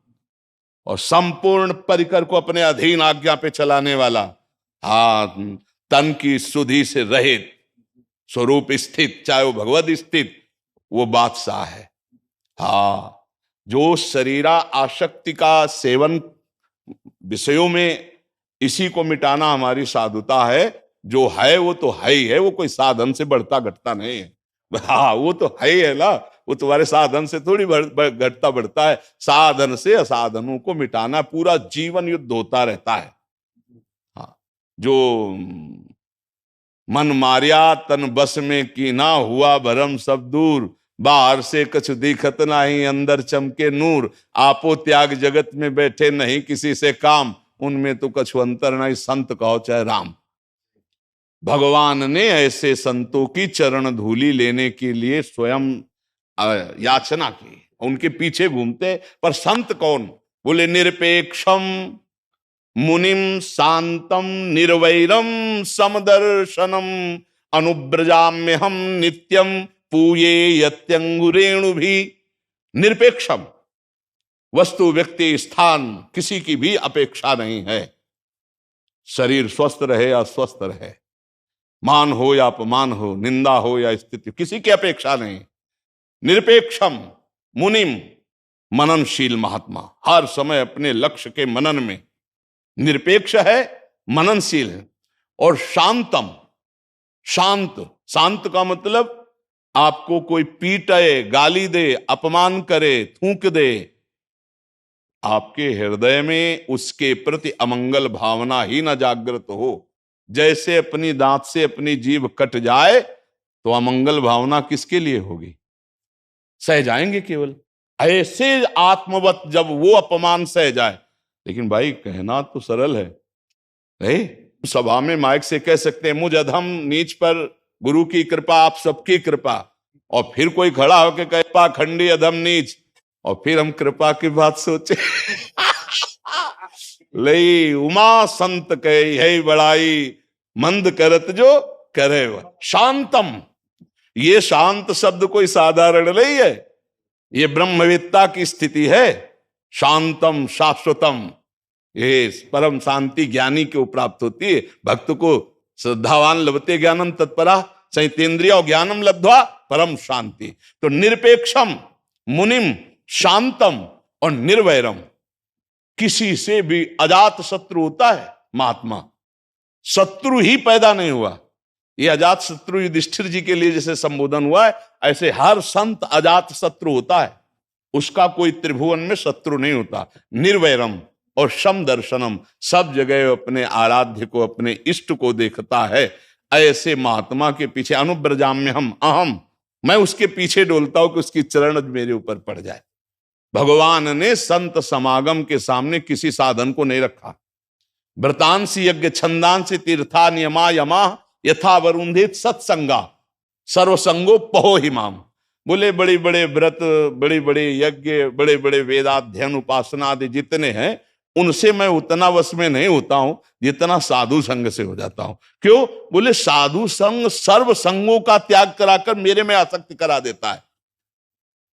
और संपूर्ण परिकर को अपने अधीन आज्ञा पे चलाने वाला। हाँ, तन की सुधि से रहित स्वरूप स्थित, चाहे वो भगवद स्थित, वो बादशाह है। हाँ, जो शरीरा आसक्ति का सेवन विषयों में, इसी को मिटाना हमारी साधुता है। जो है वो तो है ही है, वो कोई साधन से बढ़ता घटता नहीं है। हाँ, वो तो है ही है ना, वो तुम्हारे साधन से थोड़ी घटता बढ़ता है। साधन से असाधनों को मिटाना पूरा जीवन युद्ध होता रहता है। हाँ, जो मन मारिया तन बस में की ना हुआ भरम सब दूर, बाहर से कछु दिखत नहीं अंदर चमके नूर, आपो त्याग जगत में बैठे नहीं किसी से काम, उनमें तो कछु अंतर नहीं संत कहो चाहे राम। भगवान ने ऐसे संतों की चरण धूली लेने के लिए स्वयं याचना की, उनके पीछे घूमते। पर संत कौन? बोले निरपेक्षम मुनिम शांतम निर्वैरम समदर्शनम अनुब्रजाम्य हम नित्यम पूये यत्यंगुरेणु भी। निरपेक्षम, वस्तु व्यक्ति स्थान किसी की भी अपेक्षा नहीं है। शरीर स्वस्थ रहे या अस्वस्थ रहे, मान हो या अपमान हो, निंदा हो या स्थिति, किसी की अपेक्षा नहीं। निरपेक्षम मुनिम, मननशील महात्मा, हर समय अपने लक्ष्य के मनन में निरपेक्ष है, मननशील है। और शांतम, शांत का मतलब आपको कोई पीटे, गाली दे, अपमान करे, थूक दे, आपके हृदय में उसके प्रति अमंगल भावना ही न जागृत हो। जैसे अपनी दांत से अपनी जीभ कट जाए तो अमंगल भावना किसके लिए होगी? सह जाएंगे केवल। ऐसे आत्मवत जब वो अपमान सह जाए, लेकिन भाई कहना तो सरल है। सभा में माइक से कह सकते हैं मुझ अधम नीच पर गुरु की कृपा, आप सबकी कृपा, और फिर कोई खड़ा होकर कहे पाखंडी अधम नीच, और फिर हम कृपा की बात सोचे। लई उमा संत कहे यही बड़ाई, मंद करत जो करे वह। शांतम, ये शांत शब्द कोई साधारण नहीं है, ये ब्रह्मवेत्ता की स्थिति है। शांतम शाश्वतम, ये परम शांति ज्ञानी को प्राप्त होती है। भक्त को श्रद्धावान लभते ज्ञानम तत्परा संयतेन्द्रिय ज्ञानम लब्ध्वा परम शांति। तो निरपेक्षम मुनिम शांतम और निर्वैरम, किसी से भी अजात शत्रु होता है महात्मा, शत्रु ही पैदा नहीं हुआ। ये अजात शत्रु युधिष्ठिर जी के लिए जैसे संबोधन हुआ है, ऐसे हर संत अजात शत्रु होता है, उसका कोई त्रिभुवन में शत्रु नहीं होता। निर्वैरम और सम दर्शनम, सब जगह अपने आराध्य को, अपने इष्ट को देखता है। ऐसे महात्मा के पीछे अनुब्रजाम्य हम अहम, मैं उसके पीछे डोलता हूं कि उसकी चरण मेरे ऊपर पड़ जाए। भगवान ने संत समागम के सामने किसी साधन को नहीं रखा। व्रतांसी यज्ञ छंदांसी तीर्था नियमा यमा यथा वरुंधेत सत्संगा सर्वसंगो पहो हिमाम। बोले बड़े बड़े व्रत, बड़े बड़े यज्ञ, बड़े बड़े वेदाध्ययन उपासना आदि जितने हैं, उनसे मैं उतना वश में नहीं होता हूं जितना साधु संग से हो जाता हूं। क्यों? बोले साधु संग सर्व संगों का त्याग कराकर मेरे में आसक्ति करा देता है।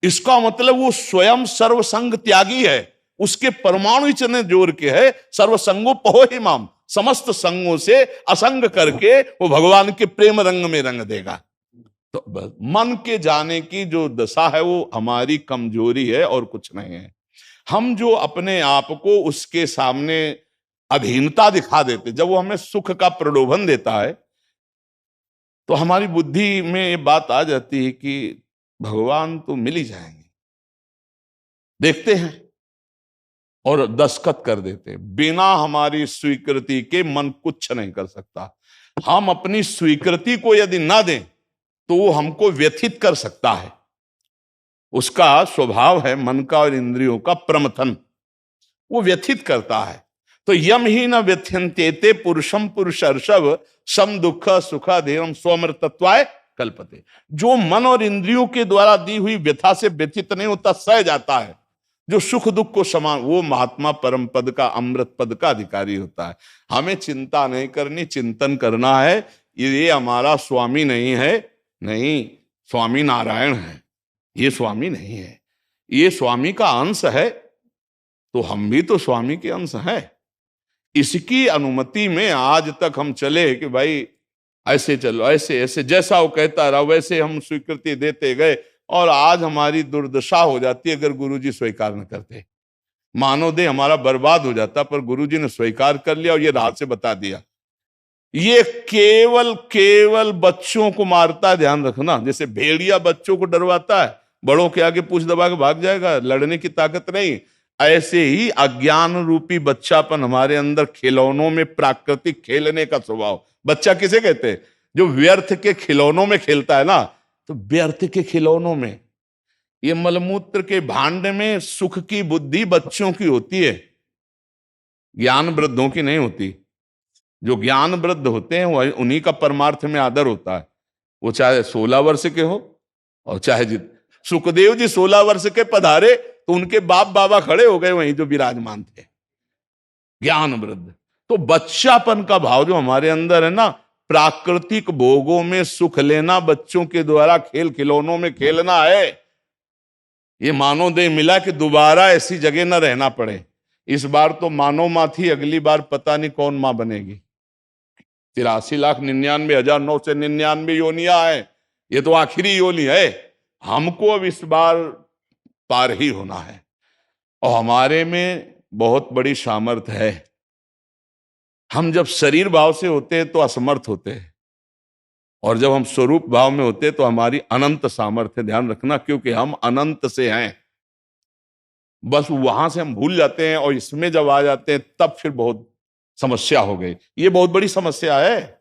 इसका मतलब वो स्वयं सर्व संग त्यागी है, उसके परमाणु इतने जोर के है, सर्व संगो पहो हिमाम, समस्त संगों से असंग करके वो भगवान के प्रेम रंग में रंग देगा। तो मन के जाने की जो दशा है वो हमारी कमजोरी है और कुछ नहीं है। हम जो अपने आप को उसके सामने अधीनता दिखा देते, जब वो हमें सुख का प्रलोभन देता है तो हमारी बुद्धि में ये बात आ जाती है कि भगवान तो मिल ही जाएंगे, देखते हैं और दस्तखत कर देते हैं। बिना हमारी स्वीकृति के मन कुछ नहीं कर सकता। हम अपनी स्वीकृति को यदि ना दें तो वो हमको व्यथित कर सकता है। उसका स्वभाव है मन का और इंद्रियों का प्रमथन, वो व्यथित करता है। तो यम ही न व्यथ्यन्ते पुरुषम पुरुषर्षभ सम दुख सुखा धीरम स्वमृतत्वाय कल्पते। जो मन और इंद्रियों के द्वारा दी हुई व्यथा से व्यथित नहीं होता, सह जाता है, जो सुख दुख को समान, वो महात्मा परम पद का, अमृत पद का अधिकारी होता है। हमें चिंता नहीं करनी, चिंतन करना है। ये हमारा स्वामी नहीं है, नहीं, स्वामी नारायण है, ये स्वामी नहीं है। ये स्वामी का अंश है, तो हम भी तो स्वामी के अंश हैं। इसकी अनुमति में आज तक हम चले कि भाई ऐसे चलो, ऐसे ऐसे, जैसा वो कहता रहा वैसे हम स्वीकृति देते गए, और आज हमारी दुर्दशा हो जाती है अगर गुरुजी स्वीकार न करते। मानवदेह हमारा बर्बाद हो जाता, पर गुरुजी ने स्वीकार कर लिया और ये राह से बता दिया। ये केवल केवल बच्चों को मारता है, ध्यान रखना। जैसे भेड़िया बच्चों को डरवाता है, बड़ों के आगे पूछ दबा के भाग जाएगा, लड़ने की ताकत नहीं, ऐसे ही अज्ञान रूपी बच्चापन हमारे अंदर, खिलौनों में प्राकृतिक खेलने का स्वभाव। बच्चा किसे कहते हैं? जो व्यर्थ के खिलौनों में खेलता है ना। तो व्यर्थ के खिलौनों में, ये मलमूत्र के भांड में सुख की बुद्धि बच्चों की होती है, ज्ञान वृद्धों की नहीं होती। जो ज्ञान वृद्ध होते हैं वह उन्हीं का परमार्थ में आदर होता है। वो चाहे 16 वर्ष के हो और चाहे सुखदेव जी 16 वर्ष के पधारे तो उनके बाप बाबा खड़े हो गए वहीं जो विराजमान थे, ज्ञान वृद्ध। तो बच्चापन का भाव जो हमारे अंदर है ना, प्राकृतिक भोगों में सुख लेना, बच्चों के द्वारा खेल खिलौनों में खेलना है। ये मानव देह मिला कि दोबारा ऐसी जगह न रहना पड़े। इस बार तो मानव मां थी, अगली बार पता नहीं कौन मां बनेगी। 83,99,999 योनियां है, ये तो आखिरी योनि है। हमको अब इस बार पार ही होना है, और हमारे में बहुत बड़ी सामर्थ्य है। हम जब शरीर भाव से होते हैं तो असमर्थ होते हैं, और जब हम स्वरूप भाव में होते हैं तो हमारी अनंत सामर्थ्य। ध्यान रखना, क्योंकि हम अनंत से हैं। बस वहां से हम भूल जाते हैं, और इसमें जब आ जाते हैं तब फिर बहुत समस्या हो गई। ये बहुत बड़ी समस्या है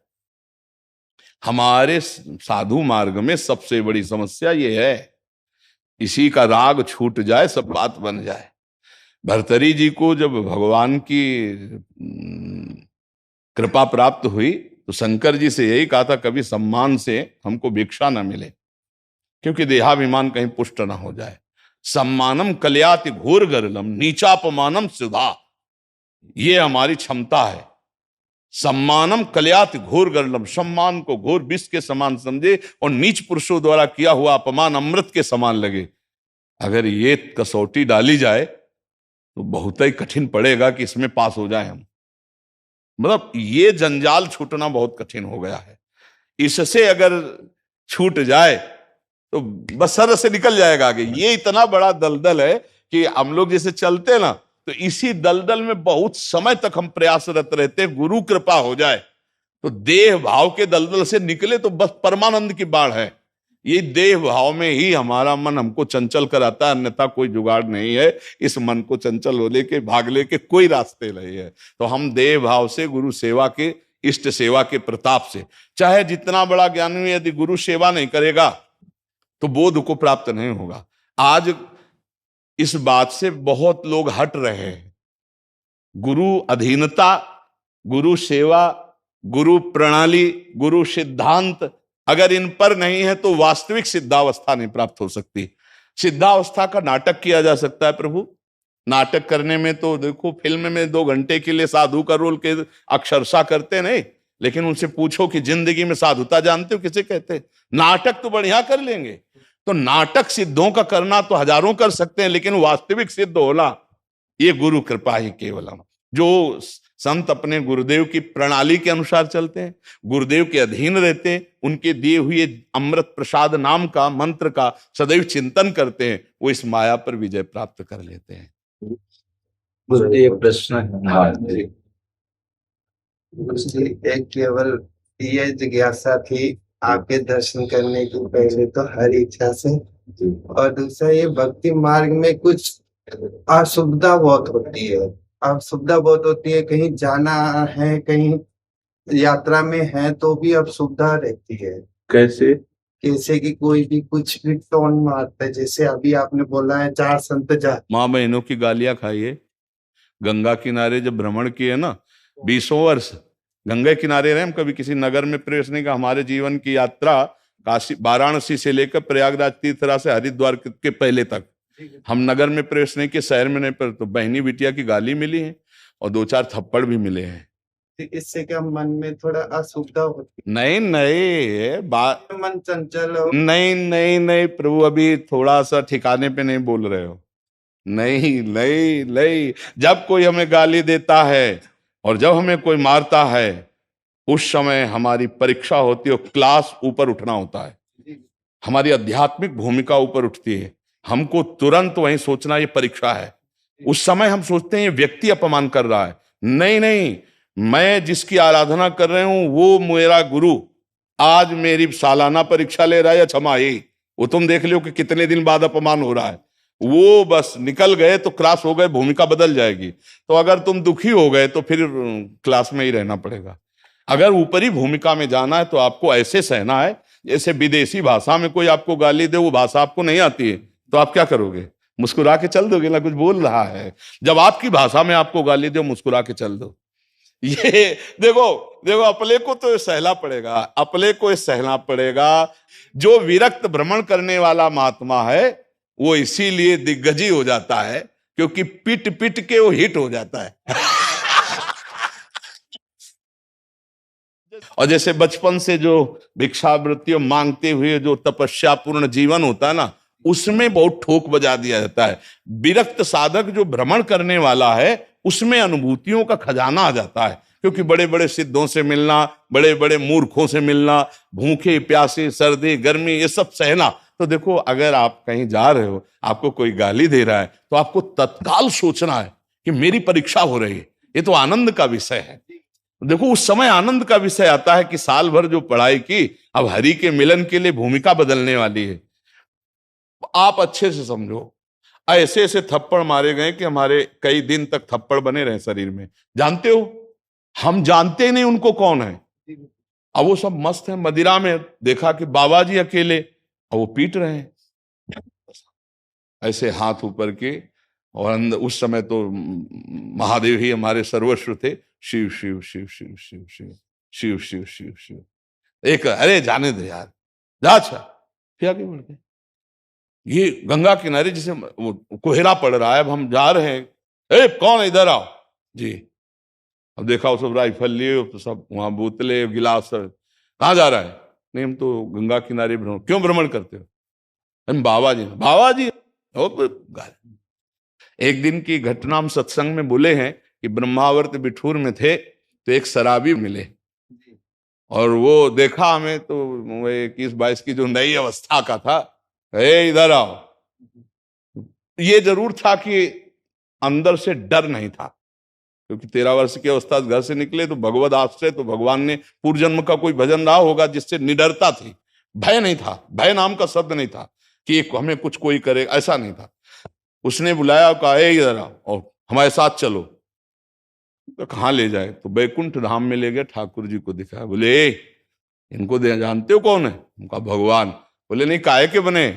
हमारे साधु मार्ग में। सबसे बड़ी समस्या ये है, इसी का राग छूट जाए सब बात बन जाए। भर्तरी जी को जब भगवान की कृपा प्राप्त हुई तो शंकर जी से यही कहा था, कभी सम्मान से हमको भिक्षा न मिले, क्योंकि देहाभिमान कहीं पुष्ट ना हो जाए। सम्मानम कल्याति घोर गरलम नीचापमानम सुधा, ये हमारी क्षमता है। सम्मानम कल्याति घोर गरलम, सम्मान को घोर विष के समान समझे और नीच पुरुषों द्वारा किया हुआ अपमान अमृत के समान लगे। अगर ये कसौटी डाली जाए तो बहुत ही कठिन पड़ेगा कि इसमें पास हो जाए हम। मतलब ये जंजाल छूटना बहुत कठिन हो गया है। इससे अगर छूट जाए तो बस सर से निकल जाएगा आगे। ये इतना बड़ा दलदल है कि हम लोग जैसे चलते ना, तो इसी दलदल में बहुत समय तक हम प्रयासरत रहते, गुरु कृपा हो जाए तो देह भाव के दलदल से निकले तो बस परमानंद की बाढ़ है। ये देह भाव में ही हमारा मन हमको चंचल कराता है, अन्यथा कोई जुगाड़ नहीं है। इस मन को चंचल होने के भागले के कोई रास्ते नहीं है। तो हम देह भाव से गुरु सेवा के, इष्ट सेवा के प्रताप से, चाहे जितना बड़ा ज्ञानी यदि गुरु सेवा नहीं करेगा तो बोध को प्राप्त नहीं होगा। आज इस बात से बहुत लोग हट रहे हैं। गुरु अधीनता, गुरु सेवा, गुरु प्रणाली, गुरु सिद्धांत अगर इन पर नहीं है तो वास्तविक सिद्धावस्था नहीं प्राप्त हो सकती। सिद्धावस्था का नाटक किया जा सकता है प्रभु। नाटक करने में तो देखो, फिल्म में 2 घंटे के लिए साधु का रोल के अक्षरशः करते नहीं, लेकिन उनसे पूछो कि जिंदगी में साधुता जानते हो किसे कहते हैं? नाटक तो बढ़िया कर लेंगे। तो नाटक सिद्धों का करना तो हजारों कर सकते हैं, लेकिन वास्तविक सिद्ध होना ये गुरु कृपा ही केवलम। जो संत अपने गुरुदेव की प्रणाली के अनुसार चलते हैं, गुरुदेव के अधीन रहते हैं, उनके दिए हुए अमृत प्रसाद नाम का, मंत्र का सदैव चिंतन करते हैं, वो इस माया पर विजय प्राप्त कर लेते हैं। गुरुदेव प्रश्न है। एक केवल ये जिज्ञासा थी आपके दर्शन करने की, पहले तो हर इच्छा से, और दूसरा ये भक्ति मार्ग में कुछ असुविधा बहुत होती है। असुविधा बहुत होती है, कहीं जाना है, कहीं यात्रा में है तो भी असुविधा रहती है। कैसे? कैसे कि कोई भी कुछ भी टोन मारता है, जैसे अभी आपने बोला है 4 संत जा, माँ बहनों की गालियां खाइए। गंगा किनारे जब भ्रमण किए ना 20 वर्ष, गंगा किनारे रहे हम, कभी किसी नगर में प्रवेश नहीं का। हमारे जीवन की यात्रा काशी, वाराणसी से लेकर प्रयागराज तीर्थरा से हरिद्वार के पहले तक हम नगर में प्रवेश नहीं किए, शहर में नहीं, पर तो बहनी बिटिया की गाली मिली है और 2-4 थप्पड़ भी मिले हैं। इससे क्या मन में थोड़ा असुविधा होती नहीं नहीं बात, है, मन चंचल हो? नहीं नहीं नहीं प्रभु, अभी थोड़ा सा ठिकाने पे नहीं बोल रहे हो। नहीं नहीं नहीं, जब कोई हमें गाली देता है और जब हमें कोई मारता है, उस समय हमारी परीक्षा होती है, क्लास ऊपर उठना होता है, हमारी आध्यात्मिक भूमिका ऊपर उठती है। हमको तुरंत वहीं सोचना ये परीक्षा है। उस समय हम सोचते हैं ये व्यक्ति अपमान कर रहा है। नहीं नहीं, मैं जिसकी आराधना कर रहे हूं वो मेरा गुरु आज मेरी सालाना परीक्षा ले रहा है या छमाही, वो तुम देख लो कि कितने दिन बाद अपमान हो रहा है। वो बस निकल गए तो क्लास हो गए, भूमिका बदल जाएगी। तो अगर तुम दुखी हो गए तो फिर क्लास में ही रहना पड़ेगा। अगर ऊपरी भूमिका में जाना है तो आपको ऐसे सहना है जैसे विदेशी भाषा में कोई आपको गाली दे, वो भाषा आपको नहीं आती है, तो आप क्या करोगे? मुस्कुरा के चल दोगे ना, कुछ बोल रहा है। जब आपकी भाषा में आपको गाली दे, मुस्कुरा के चल दो। ये देखो देखो, अपने को तो सहना पड़ेगा, अपने को सहना पड़ेगा। जो विरक्त भ्रमण करने वाला महात्मा है वो इसीलिए दिग्गजी हो जाता है क्योंकि पिट पिट के वो हिट हो जाता है। और जैसे बचपन से जो भिक्षावृत्तियों मांगते हुए जो तपस्या पूर्ण जीवन होता है ना, उसमें बहुत ठोक बजा दिया जाता है। विरक्त साधक जो भ्रमण करने वाला है उसमें अनुभूतियों का खजाना आ जाता है, क्योंकि बड़े बड़े सिद्धों से मिलना, बड़े बड़े मूर्खों से मिलना, भूखे प्यासे, सर्दी गर्मी, ये सब सहना। तो देखो, अगर आप कहीं जा रहे हो, आपको कोई गाली दे रहा है, तो आपको तत्काल सोचना है कि मेरी परीक्षा हो रही है, ये तो आनंद का विषय है। देखो, उस समय आनंद का विषय आता है कि साल भर जो पढ़ाई की, अब हरि के मिलन के लिए भूमिका बदलने वाली है। आप अच्छे से समझो, ऐसे ऐसे थप्पड़ मारे गए कि हमारे कई दिन तक थप्पड़ बने रहे शरीर में। जानते हो, हम जानते नहीं उनको कौन है। अब वो सब मस्त है, मदिरा में देखा कि बाबा जी अकेले, और वो पीट रहे हैं ऐसे हाथ ऊपर के। और अंदर उस समय तो महादेव ही हमारे सर्वस्व थे। शिव शिव शिव शिव शिव शिव शिव शिव शिव शिव। एक अरे जाने दे यार, जा, अच्छा फिर आगे बढ़ गए। ये गंगा किनारे जिसे वो कोहरा पड़ रहा है, अब हम जा रहे हैं, ए कौन, इधर आओ जी। अब देखा वो सब राइफल लिए, तो सब वहां बोतले गिलास, कहाँ जा रहा है? नहीं, हम तो गंगा किनारे भ्रमण। क्यों भ्रमण करते हो? हम बाबा जी। बाबा जी? एक दिन की घटना हम सत्संग में बोले हैं कि ब्रह्मावर्त बिठूर में थे तो एक शराबी मिले, और वो देखा हमें तो वो 21-22 की जो नई अवस्था का था, इधर आओ। ये जरूर था कि अंदर से डर नहीं था, क्योंकि 13 वर्ष की अवस्था से घर से निकले तो भगवद आश्रय, तो भगवान ने पूर्व जन्म का कोई भजन रहा होगा जिससे निडरता थी, भय नहीं था, भय नाम का शब्द नहीं था कि एक हमें कुछ कोई करे, ऐसा नहीं था। उसने बुलाया और कहा ए इधर आओ और हमारे साथ चलो। तो कहाँ ले जाए? तो बैकुंठ धाम में ले गए, ठाकुर जी को दिखाया। बोले ए, इनको जानते हो कौन है? उनका भगवान। बोले नहीं, काहे के बने?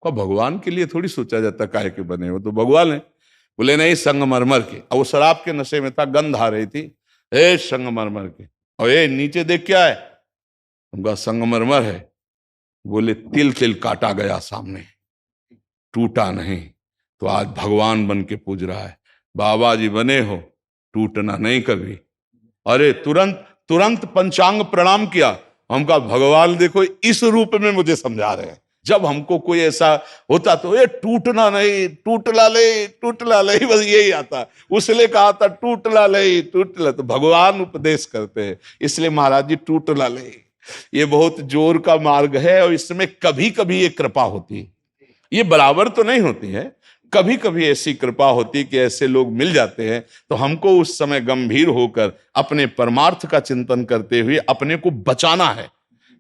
का भगवान के लिए थोड़ी सोचा जाता काहे के बने, वो तो भगवान है। बोले नहीं, संगमरमर के। और वो शराब के नशे में था, गंध आ रही थी। ए संगमरमर के। और ए नीचे देख क्या है? उनका संगमरमर है। बोले तिल तिल काटा गया सामने, टूटा नहीं। तो आज भगवान बन के पूज रहा है। बाबा जी बने हो, टूटना नहीं कभी। अरे तुरंत तुरंत पंचांग प्रणाम किया। हमका भगवान देखो इस रूप में मुझे समझा रहे हैं। जब हमको कोई ऐसा होता तो ये टूटना नहीं, टूटला ले, बस यही आता। उसने कहा था टूटला ले, टूटला। तो भगवान उपदेश करते हैं, इसलिए महाराज जी टूटला ले, ये बहुत जोर का मार्ग है और इसमें कभी कभी ये कृपा होती है। ये बराबर तो नहीं होती है, कभी कभी ऐसी कृपा होती कि ऐसे लोग मिल जाते हैं। तो हमको उस समय गंभीर होकर अपने परमार्थ का चिंतन करते हुए अपने को बचाना है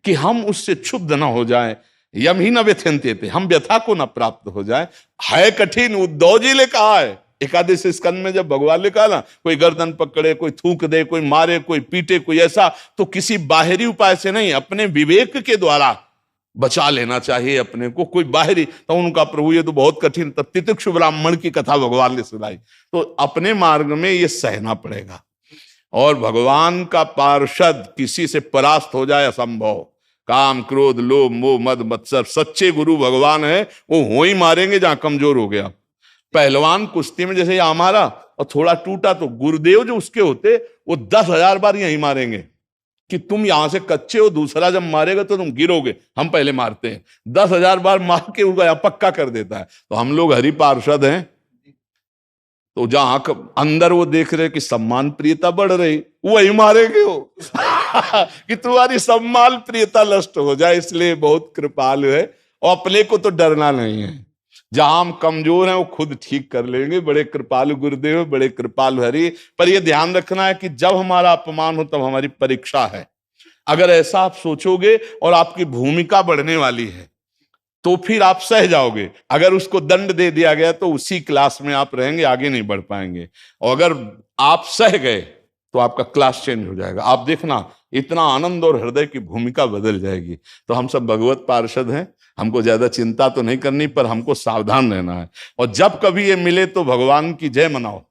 कि हम उससे क्षुब्ध ना हो जाएं। यम ही न व्यथ्यन्ते थे, हम व्यथा को न प्राप्त हो जाए। है कठिन, उद्धव जी ने कहा है एकादश स्कंद में, जब भगवान ने कहा ना कोई गर्दन पकड़े, कोई थूक दे, कोई मारे, कोई पीटे, कोई ऐसा, तो किसी बाहरी उपाय से नहीं, अपने विवेक के द्वारा बचा लेना चाहिए अपने को। कोई बाहरी तो उनका प्रभु ये तो बहुत कठिन, तब तितिक्षु ब्राह्मण की कथा भगवान ने सुनाई। तो अपने मार्ग में ये सहना पड़ेगा। और भगवान का पार्षद किसी से परास्त हो जाए असंभव। काम क्रोध लोभ मोह मद मत्सर, सच्चे गुरु भगवान है, वो हो ही मारेंगे जहां कमजोर हो गया। पहलवान कुश्ती में जैसे यहाँ मारा और थोड़ा टूटा तो गुरुदेव जो उसके होते वो 10,000 बार यही मारेंगे कि तुम यहां से कच्चे हो, दूसरा जब मारेगा तो तुम गिरोगे, हम पहले मारते हैं। 10,000 बार मार के उनका पक्का कर देता है। तो हम लोग हरि पार्षद हैं, तो जहां अंदर वो देख रहे कि सम्मान प्रियता बढ़ रही, वही मारेंगे वो कि तुम्हारी सम्मान प्रियता नष्ट हो जाए। इसलिए बहुत कृपालु है और अपने को तो डरना नहीं है। जहां हम कमजोर हैं वो खुद ठीक कर लेंगे। बड़े कृपालु गुरुदेव, बड़े कृपालु हरि। पर यह ध्यान रखना है कि जब हमारा अपमान हो तब हमारी परीक्षा है। अगर ऐसा आप सोचोगे और आपकी भूमिका बढ़ने वाली है तो फिर आप सह जाओगे। अगर उसको दंड दे दिया गया तो उसी क्लास में आप रहेंगे, आगे नहीं बढ़ पाएंगे। और अगर आप सह गए तो आपका क्लास चेंज हो जाएगा। आप देखना इतना आनंद और हृदय की भूमिका बदल जाएगी। तो हम सब भगवत पार्षद हैं, हमको ज्यादा चिंता तो नहीं करनी, पर हमको सावधान रहना है। और जब कभी ये मिले तो भगवान की जय मनाओ।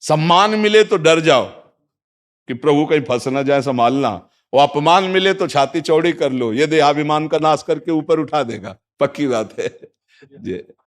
सम्मान मिले तो डर जाओ कि प्रभु कहीं फंस ना जाए, संभालना। और अपमान मिले तो छाती चौड़ी कर लो, ये देहाभिमान का नाश करके ऊपर उठा देगा, पक्की बात है।